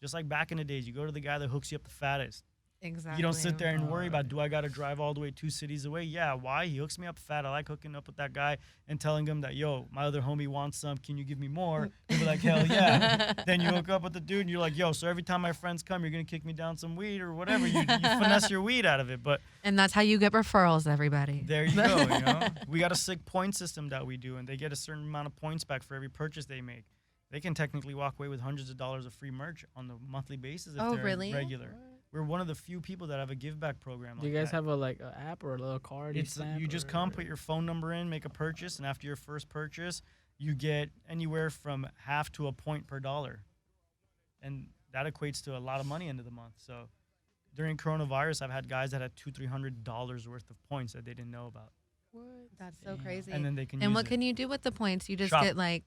Just like back in the days, you go to the guy that hooks you up the fattest. Exactly. You don't sit there and worry about, do I got to drive all the way 2 cities away? Yeah, why? He hooks me up fat. I like hooking up with that guy and telling him that, yo, my other homie wants some. Can you give me more? He'll be like, hell yeah. Then you hook up with the dude and you're like, yo, so every time my friends come, you're going to kick me down some weed or whatever. You finesse your weed out of it. But And that's how you get referrals, everybody. there you go. We got a sick point system that we do, and they get a certain amount of points back for every purchase they make. They can technically walk away with hundreds of dollars of free merch on a monthly basis if Oh, they're really? regular. We're one of the few people that have a give back program. Do you guys have an app or a little card? You just come, put your phone number in, make a purchase, and after your first purchase, you get anywhere from half to a point per dollar, and that equates to a lot of money end of the month. So during coronavirus, I've had guys that had $200-300 worth of points that they didn't know about, What? That's so Damn. crazy. and then they can. And use what it. can you do with the points? You just Shop. get like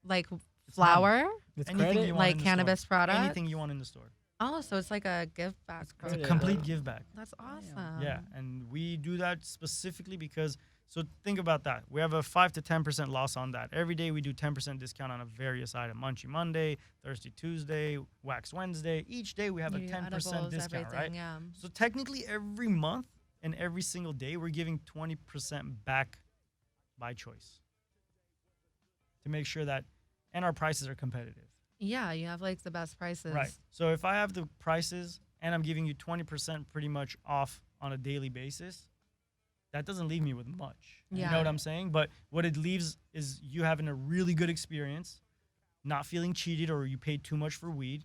It's flour, With anything credit? you want like in the cannabis store. products. Anything you want in the store. Oh, so it's like a give back. It's It's a credit. complete give back. That's awesome. Yeah, and we do that specifically because, so think about that. We have a 5 to 10% loss on that. Every day we do 10% discount on a various item. Munchie Monday, Thirsty Tuesday, Wax Wednesday. Each day we have a You do 10% edibles, discount, right? everything, yeah. So technically every month and every single day we're giving 20% back by choice to make sure that, and our prices are competitive. Yeah, you have like the best prices. Right. So if I have the prices and I'm giving you 20% pretty much off on a daily basis, that doesn't leave me with much. You Yeah. know what I'm saying? But what it leaves is you having a really good experience, not feeling cheated or you paid too much for weed,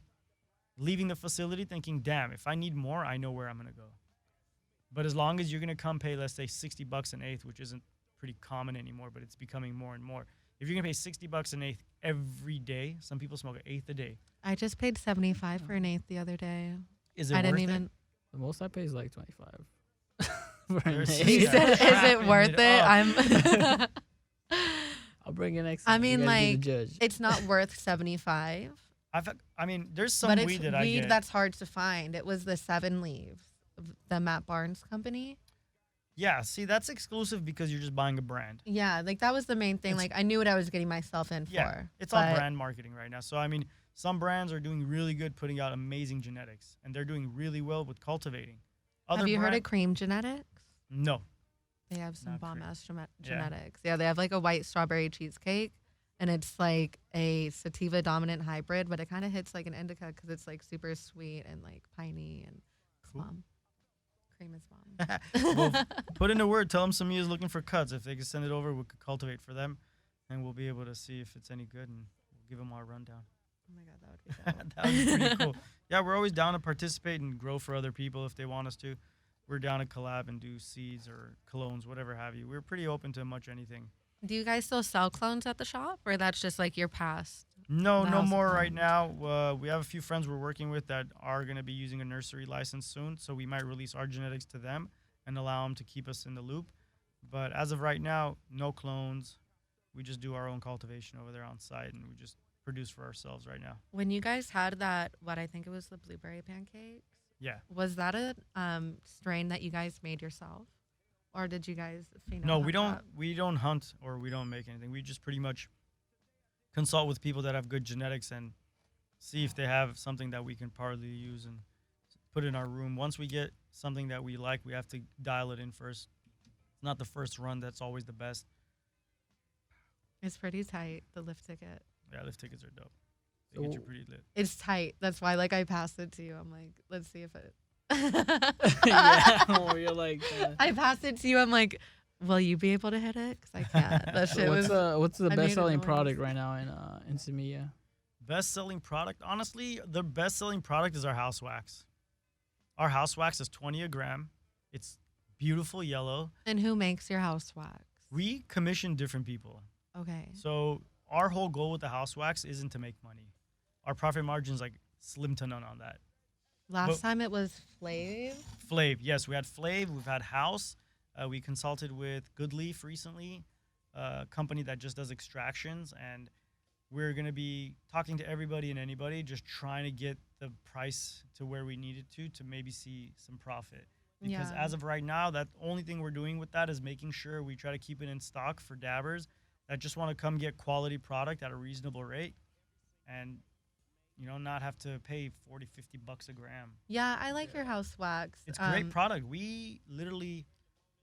leaving the facility thinking, damn, if I need more, I know where I'm going to go. But as long as you're going to come pay, let's say $60 an eighth, which isn't pretty common anymore, but it's becoming more and more. If you're going to pay $60 an eighth every day, some people smoke an eighth a day. I just paid $75 for an eighth the other day. Is it I worth didn't it? even. The most I pay is like 25. For an There's eighth. some He Yeah, said, "Is trapping it worth it it?" up. I'm. I'll bring it next I time. You mean, guys be like, the judge. it's not worth 75, There's some but it's weed weed that I get. that's hard to find. It was the 7 leaves, the Matt Barnes company. Yeah, see, that's exclusive because you're just buying a brand. Yeah, like that was the main thing. It's- Like I knew what I was getting myself in Yeah, for. it's all but- brand marketing right now. So, I mean, some brands are doing really good putting out amazing genetics, and they're doing really well with cultivating. Have you heard of Cream Genetics? No. They have some Not bomb Cream. ass Yeah. genetics. Yeah, they have like a white strawberry cheesecake, and it's like a sativa dominant hybrid, but it kind of hits like an indica because it's like super sweet and like piney and Cool. plum. cream is bomb. Well, put in a word. Tell them Semilla's looking for cuts. If they can send it over, we could cultivate for them, and we'll be able to see if it's any good, and we'll give them our rundown. Oh my god, that would be dope. That would be pretty cool. Yeah, we're always down to participate and grow for other people if they want us to. We're down to collab and do seeds or colognes, whatever have you. We're pretty open to much anything. Do you guys still sell clones at the shop, or that's just like your past? No, The no House of more right Clones. now. We have a few friends we're working with that are going to be using a nursery license soon, so we might release our genetics to them and allow them to keep us in the loop. But as of right now, no clones. We just do our own cultivation over there on site, and we just produce for ourselves right now. When you guys had that, what I think it was the blueberry pancakes, Yeah. was that a strain that you guys made yourself, or did you guys? No, we hunt don't. that? We don't hunt or we don't make anything. We just pretty much consult with people that have good genetics and see if they have something that we can partly use and put in our room. Once we get something that we like, we have to dial it in first. It's not the first run that's always the best. It's pretty tight. The lift ticket. Yeah, lift tickets are dope. They So- get you pretty lit. It's tight. That's why, like, I passed it to you. I'm like, let's see if it. Yeah, or you're like, I passed it to you. I'm like, will you be able to hit it? Because I can't. That shit was. what's the I made best a selling noise. product right now in Semilla? Best selling product? Honestly, the best selling product is our house wax. Our house wax is 20 a gram. It's beautiful yellow. And who makes your house wax? We commission different people. Okay. So our whole goal with the house wax isn't to make money. Our profit margin's like slim to none on that. Last time it was Flav. Flav, yes, we had Flav. We've had House. We consulted with Goodleaf recently, a company that just does extractions, and we're going to be talking to everybody and anybody, just trying to get the price to where we need it to maybe see some profit. Because Yeah. as of right now, that only thing we're doing with that is making sure we try to keep it in stock for dabbers that just want to come get quality product at a reasonable rate and, you know, not have to pay 40, 50 bucks a gram. Yeah, I like your house wax. It's great product. We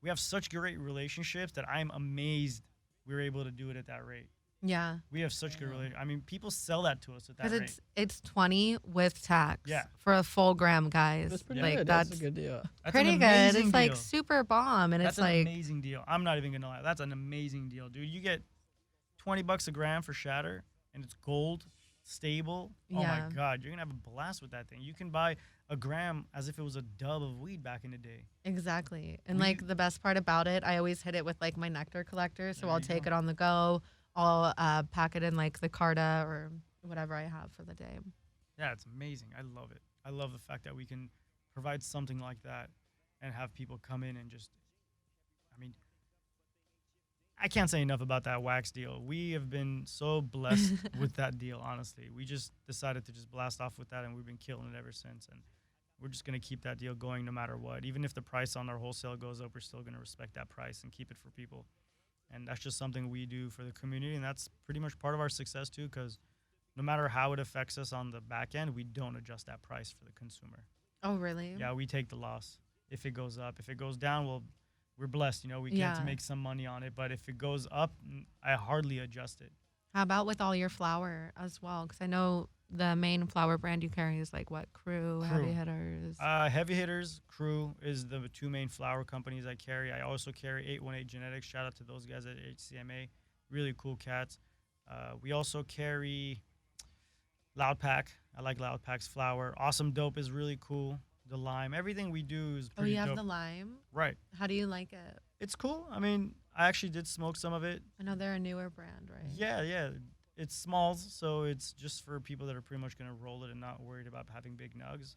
have such great relationships that I'm amazed we're able to do it at that rate. Yeah. We have such good relationship. I mean, people sell that to us at that Because rate. it's 20 with tax. Yeah. For a full gram, guys. That's pretty like good. that's That's a good deal. That's pretty an good. amazing It's like deal. super bomb, and That's it's an like amazing deal. I'm not even gonna lie. That's an amazing deal, dude. You get 20 bucks a gram for shatter, and it's gold, stable. Oh Yeah. my God, you're gonna have a blast with that thing. You can buy a gram as if it was a dub of weed back in the day. exactly. And We- like the best part about it, I always hit it with like my nectar collector, so There I'll you take go. it on the go. I'll pack it in like the Carta or whatever I have for the day. Yeah, it's amazing. I love it. I love the fact that we can provide something like that and have people come in and just, I mean, I can't say enough about that wax deal. We have been so blessed with that deal, honestly. We just decided to just blast off with that, and we've been killing it ever since. And we're just going to keep that deal going no matter what. Even if the price on our wholesale goes up, we're still going to respect that price and keep it for people. And that's just something we do for the community, and that's pretty much part of our success, too, because no matter how it affects us on the back end, we don't adjust that price for the consumer. Oh, really? Yeah, we take the loss if it goes up. If it goes down, well, we're blessed. You know, we get to Yeah. make some money on it. But if it goes up, I hardly adjust it. How about with all your flour as well? Because I know the main flour brand you carry is like what? Crew. Heavy Crew. Hitters. Heavy Hitters, Crew is the two main flower companies I carry. I also carry 818 Genetics. Shout out to those guys at HCMA. Really cool cats. We also carry Loud Pack. I like Loud Pack's flower. Awesome Dope is really cool. The lime. Everything we do is Oh, pretty you have dope. the lime. Right. How do you like it? It's cool. I mean, I actually did smoke some of it. I know they're a newer brand, right? Yeah. It's smalls, so it's just for people that are pretty much going to roll it and not worried about having big nugs.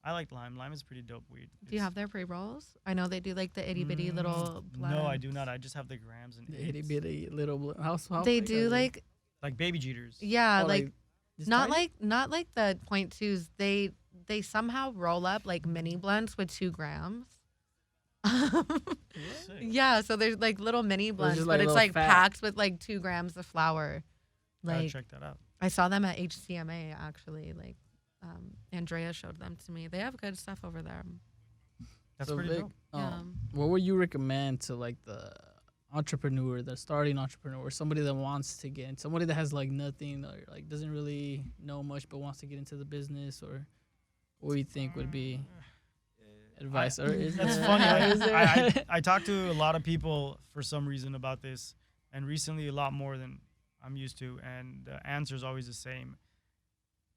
I like lime. Lime is pretty dope weed. Do you have their pre rolls? I know they do like the itty bitty little. No, I do blends. not. I just have the grams and The itty eighths. bitty little house. They do like Like baby jeeters. yeah, Oh, like this not tiny? like the 0.2s. They somehow roll up like mini blends with 2 grams. Sick. Yeah, so there's like little mini blends, just, but like, it's little like fat. packed with like 2 grams of flour. Gotta Like check that out. I saw them at HCMA actually. Like Andrea showed them to me. They have good stuff over there. That's So, pretty Vic, dope. Yeah. What would you recommend to like the entrepreneur, the starting entrepreneur, somebody that wants to get in, somebody that has like nothing or like doesn't really know much but wants to get into the business, or what do you think would be advice? Or is That's it- funny. is there- I talk to a lot of people for some reason about this, and recently a lot more than I'm used to, and the answer is always the same.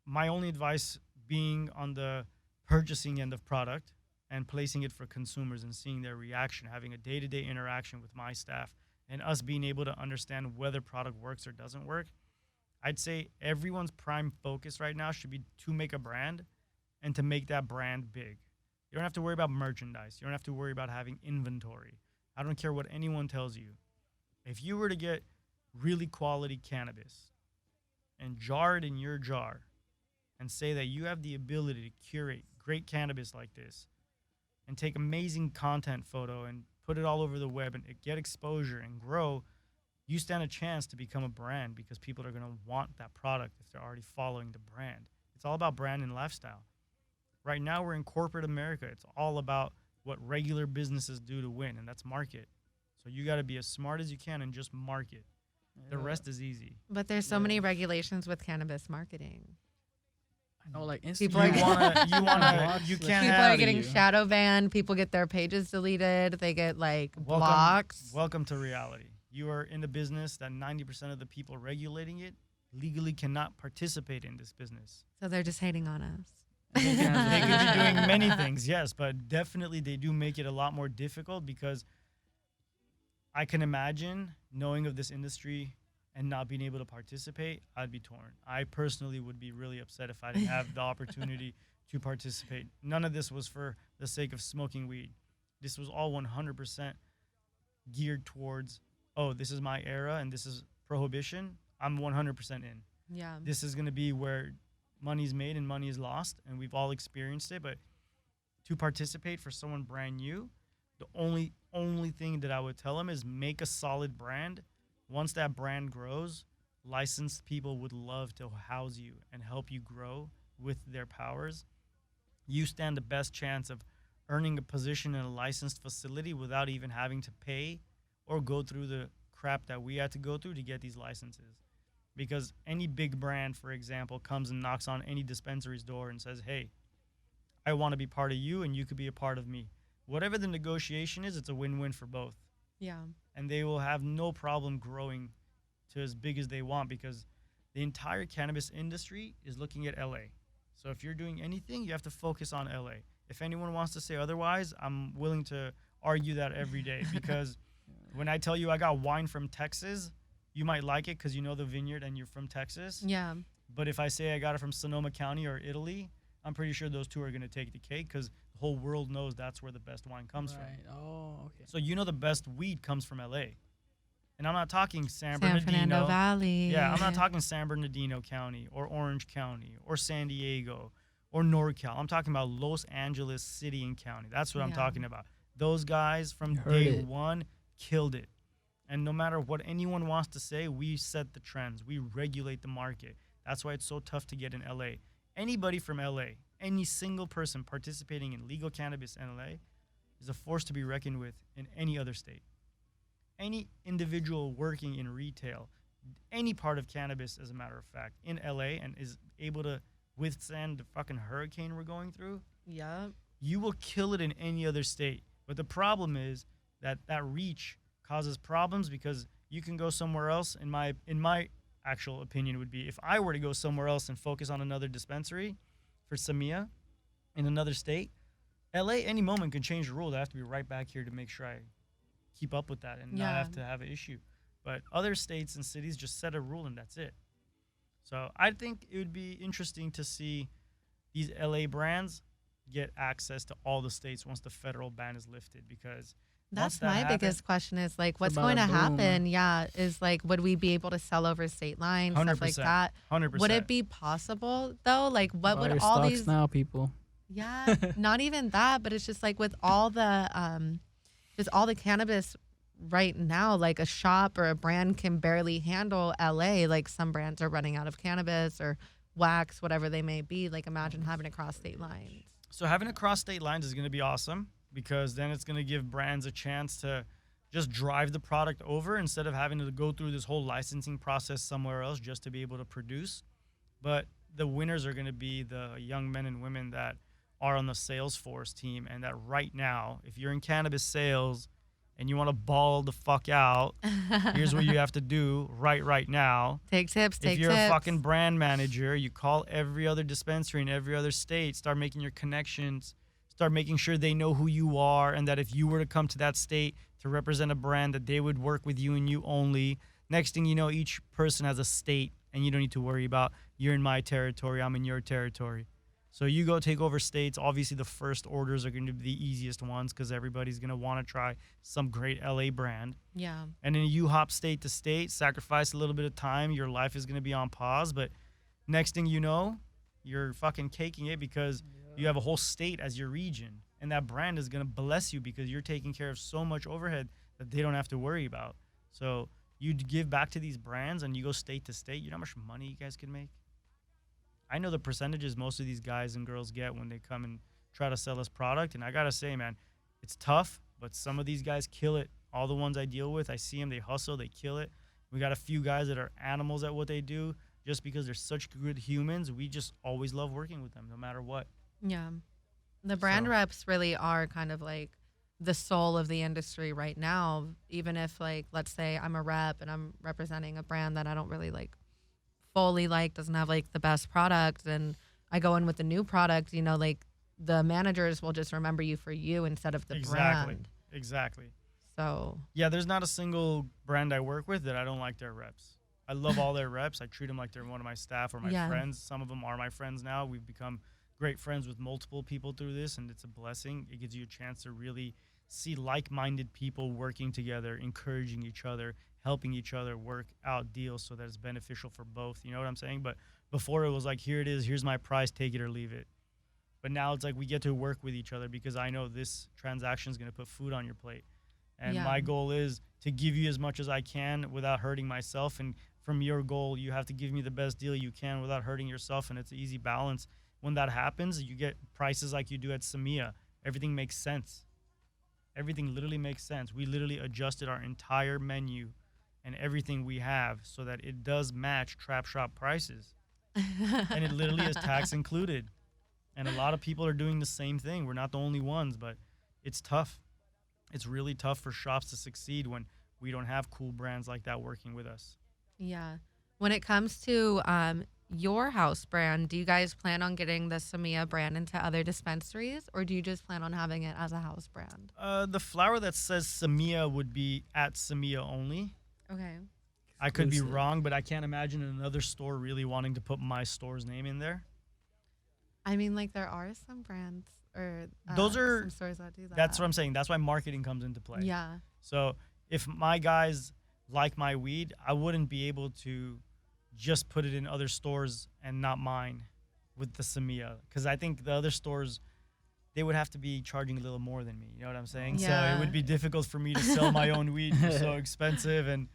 My only advice being on the purchasing end of product and placing it for consumers and seeing their reaction, having a day-to-day interaction with my staff, and us being able to understand whether product works or doesn't work. I'd say everyone's prime focus right now should be to make a brand and to make that brand big. You don't have to worry about merchandise. You don't have to worry about having inventory. I don't care what anyone tells you. If you were to get really quality cannabis and jar it in your jar and say that you have the ability to curate great cannabis like this and take amazing content photo and put it all over the web and get exposure and grow, you stand a chance to become a brand because people are going to want that product if they're already following the brand. It's all about brand and lifestyle. Right now, we're in corporate America. It's all about what regular businesses do to win, and that's market. So you got to be as smart as you can and just market. The rest is easy. But there's so many regulations with cannabis marketing. I know, like People are- You can't People have are getting you. shadow banned. People get their pages deleted. They get like Welcome- blocks. Welcome to reality. You are in a business that 90% of the people regulating it legally cannot participate in this business. So they're just hating on us. They could be doing many things, yes, but definitely they do make it a lot more difficult because I can imagine knowing of this industry and not being able to participate, I'd be torn. I personally would be really upset if I didn't have the opportunity to participate. None of this was for the sake of smoking weed. This was all 100% geared towards, oh, this is my era and this is prohibition. I'm 100% in. Yeah. This is going to be where money's made and money is lost, and we've all experienced it. But to participate for someone brand new, the only thing that I would tell them is make a solid brand. Once that brand grows, licensed people would love to house you and help you grow with their powers. You stand the best chance of earning a position in a licensed facility without even having to pay or go through the crap that we had to go through to get these licenses. Because any big brand, for example, comes and knocks on any dispensary's door and says, hey, I want to be part of you and you could be a part of me. Whatever the negotiation is, it's a win-win for both. Yeah. And they will have no problem growing to as big as they want because the entire cannabis industry is looking at LA. So if you're doing anything, you have to focus on LA. If anyone wants to say otherwise, I'm willing to argue that every day because when I tell you I got wine from Texas, you might like it because you know the vineyard and you're from Texas. Yeah. But if I say I got it from Sonoma County or Italy, I'm pretty sure those two are going to take the cake because the whole world knows that's where the best wine comes from. Oh, okay. So you know the best weed comes from LA. And I'm not talking San San Bernardino. Fernando Valley. Yeah, I'm not talking San Bernardino County or Orange County or San Diego or NorCal. I'm talking about Los Angeles City and County. That's what I'm Yeah. talking about. Those guys from Heard day it. one killed it. And no matter what anyone wants to say, we set the trends. We regulate the market. That's why it's so tough to get in LA. Anybody from LA, any single person participating in legal cannabis in LA is a force to be reckoned with in any other state. Any individual working in retail, any part of cannabis, as a matter of fact, in LA and is able to withstand the fucking hurricane we're going through, Yeah. you will kill it in any other state. But the problem is that reach causes problems because you can go somewhere else. In my actual opinion would be if I were to go somewhere else and focus on another dispensary for Semilla in another state, LA any moment can change the rule. I have to be right back here to make sure I keep up with that and not Yeah. have to have an issue. But other states and cities just set a rule and that's it. So I think it would be interesting to see these LA brands get access to all the states once the federal ban is lifted because That's once that my happens- biggest question is like, what's about going to a boom. happen? Yeah. Is like, would we be able to sell over state lines, stuff like 100%. that? 100%. Would it be possible though? Like, what Buy would your all stocks these? now, people? Yeah, not even that, but it's just like with all the just all the cannabis right now, like a shop or a brand can barely handle LA. Like some brands are running out of cannabis or wax, whatever they may be. Like imagine having to cross state lines. So having it cross state lines is going to be awesome because then it's going to give brands a chance to just drive the product over instead of having to go through this whole licensing process somewhere else just to be able to produce. But the winners are going to be the young men and women that are on the Salesforce team, and that right now, if you're in cannabis sales and you want to ball the fuck out, here's what you have to do right now. Take tips, If you're a fucking brand manager, you call every other dispensary in every other state, start making your connections, start making sure they know who you are, and that if you were to come to that state to represent a brand, that they would work with you and you only. Next thing you know, each person has a state, and you don't need to worry about, you're in my territory, I'm in your territory. So you go take over states. Obviously, the first orders are going to be the easiest ones because everybody's going to want to try some great LA brand. Yeah. And then you hop state to state, sacrifice a little bit of time. Your life is going to be on pause. But next thing you know, you're fucking caking it because you have a whole state as your region. And that brand is going to bless you because you're taking care of so much overhead that they don't have to worry about. So you give back to these brands and you go state to state. You know how much money you guys can make? I know the percentages most of these guys and girls get when they come and try to sell us product. And I got to say, man, it's tough, but some of these guys kill it. All the ones I deal with, I see them, they hustle, they kill it. We got a few guys that are animals at what they do just because they're such good humans. We just always love working with them no matter what. Yeah. The brand reps really are kind of like the soul of the industry right now. Even if, like, let's say I'm a rep and I'm representing a brand that I don't really like fully doesn't have like the best product, and I go in with the new product, you know, like the managers will just remember you for you instead of the brand. Exactly. So yeah, there's not a single brand I work with that I don't like their reps. I love all their reps. I treat them like they're one of my staff or my friends. Some of them are my friends now. We've become great friends with multiple people through this, and it's a blessing. It gives you a chance to really see like-minded people working together, encouraging each other, helping each other work out deals so that it's beneficial for both. You know what I'm saying? But before it was like, here it is, here's my price, take it or leave it. But now it's like we get to work with each other because I know this transaction is going to put food on your plate. And my goal is to give you as much as I can without hurting myself. And from your goal, you have to give me the best deal you can without hurting yourself. And it's an easy balance. When that happens, you get prices like you do at Semilla. Everything makes sense. Everything literally makes sense. We literally adjusted our entire menu and everything we have so that it does match trap shop prices. And it literally is tax included. And a lot of people are doing the same thing. We're not the only ones, but it's tough. It's really tough for shops to succeed when we don't have cool brands like that working with us. Yeah. When it comes to your house brand, do you guys plan on getting the Semilla brand into other dispensaries, or do you just plan on having it as a house brand? The flower that says Semilla would be at Semilla only. Okay. I could be wrong, but I can't imagine another store really wanting to put my store's name in there. I mean, like, there are some brands or those are some stores that do that. That's what I'm saying. That's why marketing comes into play. Yeah. So if my guys like my weed, I wouldn't be able to just put it in other stores and not mine with the Semilla, because I think the other stores, they would have to be charging a little more than me. You know what I'm saying? Yeah. So it would be difficult for me to sell my own weed for so expensive and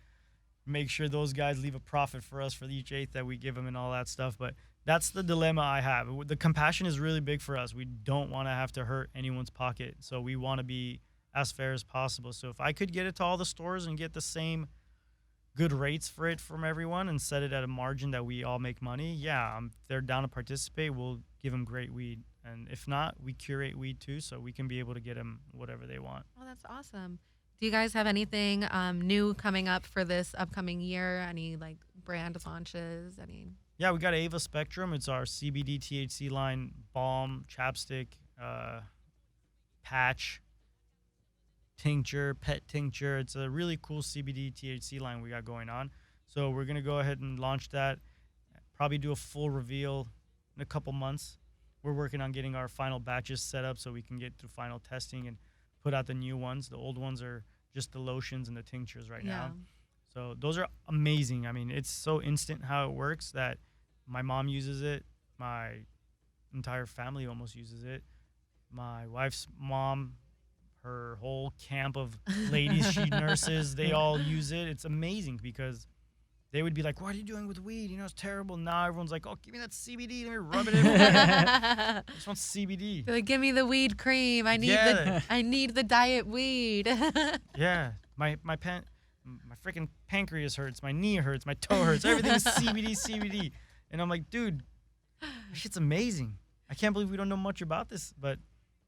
make sure those guys leave a profit for us for each eighth that we give them and all that stuff. But that's the dilemma I have. The compassion is really big for us. We don't want to have to hurt anyone's pocket. So we want to be as fair as possible. So if I could get it to all the stores and get the same good rates for it from everyone and set it at a margin that we all make money, if they're down to participate, we'll give them great weed. And if not, we curate weed too, so we can be able to get them whatever they want. Oh, that's awesome. Do you guys have anything new coming up for this upcoming year? Any like brand launches? Yeah, we got Ava Spectrum. It's our CBD THC line, balm, chapstick, patch, tincture, pet tincture. It's a really cool CBD THC line we got going on. So we're going to go ahead and launch that, probably do a full reveal in a couple months. We're working on getting our final batches set up so we can get through final testing and put out the new ones. The old ones are just the lotions and the tinctures right now. So those are amazing. I mean, it's so instant how it works that my mom uses it. My entire family almost uses it. My wife's mom, her whole camp of ladies she nurses, they all use it. It's amazing because they would be like, what are you doing with weed? You know, it's terrible. Now everyone's like, oh, give me that CBD. Let me rub it everywhere. I just want CBD. They're like, give me the weed cream. I need the diet weed. Yeah. My freaking pancreas hurts. My knee hurts. My toe hurts. Everything is CBD. And I'm like, dude, that shit's amazing. I can't believe we don't know much about this, but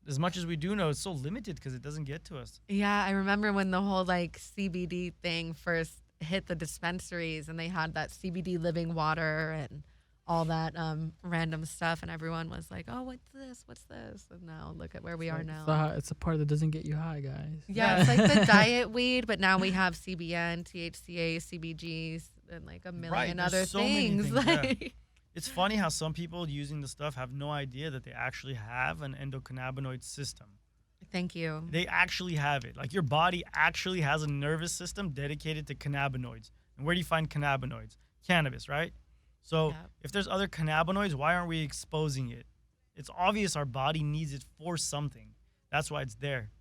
as much as we do know, it's so limited because it doesn't get to us. Yeah, I remember when the whole like CBD thing first hit the dispensaries and they had that CBD living water and all that random stuff, and everyone was like, "Oh, what's this? What's this?" And now look at where we are now. It's a part that doesn't get you high, guys. Yeah, it's like the diet weed, but now we have CBN, THCA, CBGs, and like a million other so many things. things, yeah. Like, It's funny how some people using the stuff have no idea that they actually have an endocannabinoid system. thank you. They actually have it. Like your body actually has a nervous system dedicated to cannabinoids. And where do you find cannabinoids? Cannabis, right? So Yep. if there's other cannabinoids, why aren't we exposing it? It's obvious our body needs it for something. That's why it's there.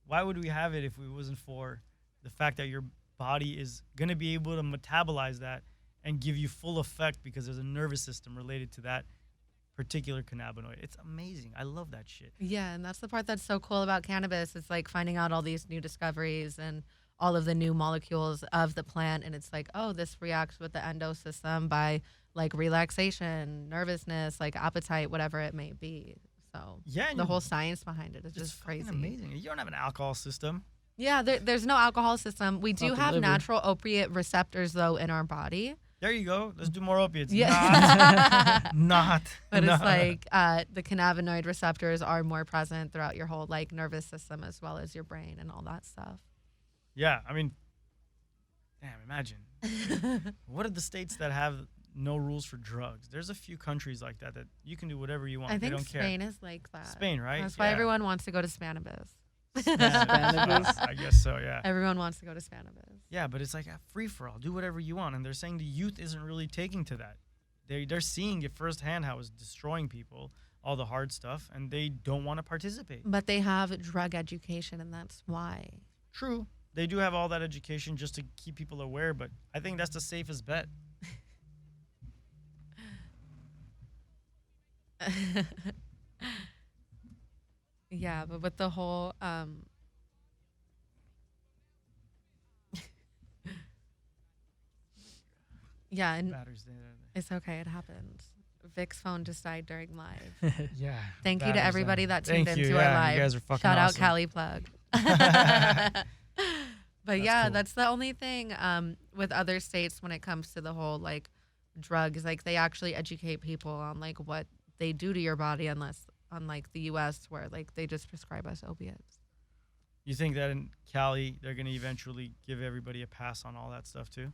Why would we have it if it wasn't for the fact that your body is going to be able to metabolize that and give you full effect because there's a nervous system related to that particular cannabinoid? It's amazing. I love that shit. Yeah, and that's the part that's so cool about cannabis. It's like finding out all these new discoveries and all of the new molecules of the plant, and it's like, oh, this reacts with the endo system by like relaxation, nervousness, like appetite, whatever it may be. So Yeah, and the you- whole science behind it is It's just fucking crazy. amazing. You don't have an alcohol system. Yeah, there's no alcohol system. We do Not the have liver. natural opiate receptors though in our body. There you go. Let's do more opiates. Yeah. Not. But not. it's like the cannabinoid receptors are more present throughout your whole like nervous system as well as your brain and all that stuff. Yeah, I mean, damn, imagine. What are the states that have no rules for drugs? There's a few countries like that you can do whatever you want. I They think don't Spain care. is like that. Spain, right? That's why Yeah. everyone wants to go to Spanibus. Spanibus? I guess so, yeah. Everyone wants to go to Spanibus. Yeah, but it's like a free-for-all. Do whatever you want. And they're saying the youth isn't really taking to that. They're seeing it firsthand how it's destroying people, all the hard stuff, and they don't want to participate. But they have drug education, and that's why. True. They do have all that education just to keep people aware, but I think that's the safest bet. Yeah, but with the whole yeah, and Batteries. it's okay, it happens. Vic's phone just died during live. Yeah. Thank you to everybody that tuned Thank you. into our Yeah, live. you guys are fucking Shout out awesome. Cali Plug. But That's yeah, cool. that's the only thing with other states when it comes to the whole like drugs. Like they actually educate people on like what they do to your body, unlike the U.S. where like they just prescribe us opiates. You think that in Cali, they're going to eventually give everybody a pass on all that stuff too?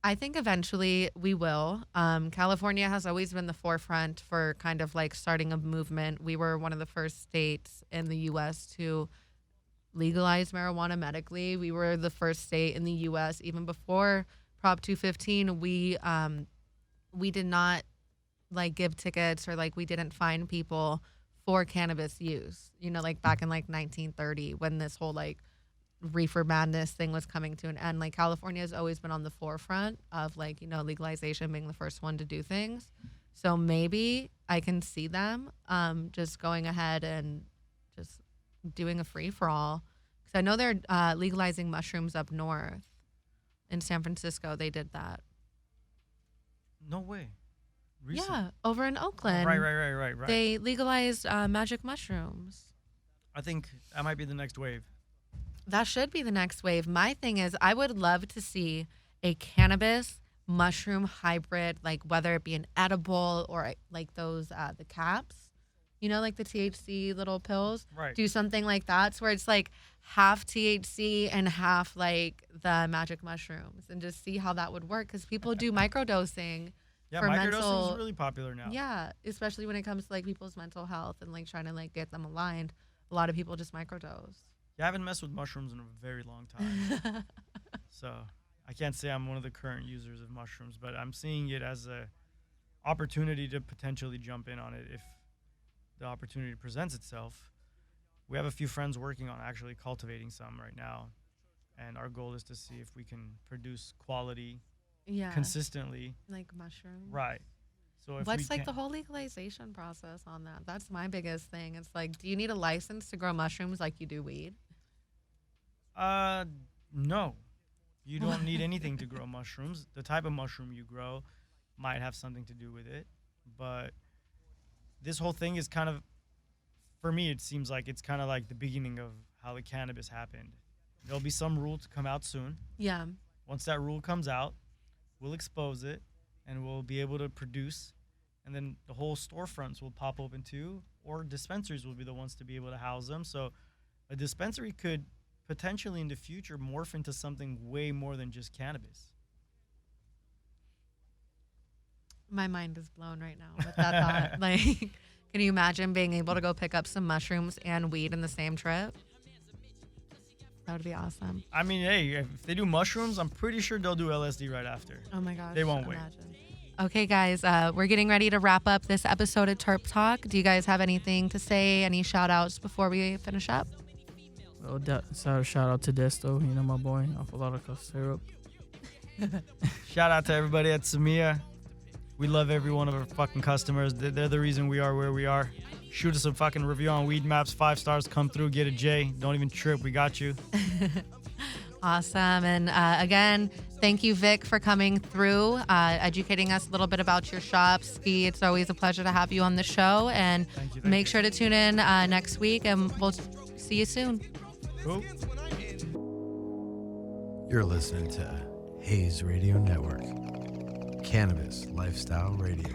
I think eventually we will. California has always been the forefront for kind of like starting a movement. We were one of the first states in the U.S. to legalize marijuana medically. We were the first state in the U.S. even before Prop 215. We did not like give tickets or like we didn't fine people for cannabis use. You know, like back in like 1930 when this whole like reefer madness thing was coming to an end. Like California has always been on the forefront of like, you know, legalization, being the first one to do things. So maybe I can see them just going ahead and just doing a free for all. Because I know they're legalizing mushrooms up north in San Francisco. They did that. No way. Recent. Yeah, over in Oakland. Right. They legalized magic mushrooms. I think that might be the next wave. That should be the next wave. My thing is, I would love to see a cannabis mushroom hybrid, like whether it be an edible or like those the caps, you know, like the THC little pills. Right. Do something like that, so where it's like half THC and half like the magic mushrooms, and just see how that would work. Because people do microdosing. Yeah, for microdosing mental- is really popular now. Yeah, especially when it comes to like people's mental health and like trying to like get them aligned. A lot of people just microdose. Yeah, I haven't messed with mushrooms in a very long time. So I can't say I'm one of the current users of mushrooms, but I'm seeing it as a opportunity to potentially jump in on it if the opportunity presents itself. We have a few friends working on actually cultivating some right now, and our goal is to see if we can produce quality Yeah, consistently. like mushrooms. Right. So if What's we like the can- whole legalization process on that? That's my biggest thing. It's like, do you need a license to grow mushrooms like you do weed? No. You don't need anything to grow mushrooms. The type of mushroom you grow might have something to do with it, but this whole thing is kind of, for me, it seems like it's kind of like the beginning of how the cannabis happened. There'll be some rule to come out soon. Yeah. Once that rule comes out, we'll expose it and we'll be able to produce. And then the whole storefronts will pop open too, or dispensaries will be the ones to be able to house them. So a dispensary could potentially in the future morph into something way more than just cannabis. My mind is blown right now with that thought. Like, can you imagine being able to go pick up some mushrooms and weed in the same trip? That would be awesome. I mean, hey, if they do mushrooms, I'm pretty sure they'll do LSD right after. Oh my gosh. They won't wait. Okay, guys, we're getting ready to wrap up this episode of Terp Talk. Do you guys have anything to say? Any shout outs before we finish up? Well, shout out to Desto, you know, my boy, off a lot of cough syrup. Shout out to everybody at Semilla. We love every one of our fucking customers. They're the reason we are where we are. Shoot us a fucking review on Weed Maps. 5 stars, come through, get a J. Don't even trip. We got you. Awesome. And again, thank you, Vic, for coming through, educating us a little bit about your shop. Ski, it's always a pleasure to have you on the show. And make sure to tune in next week, and we'll see you soon. Cool. You're listening to Haze Radio Network, Cannabis Lifestyle Radio.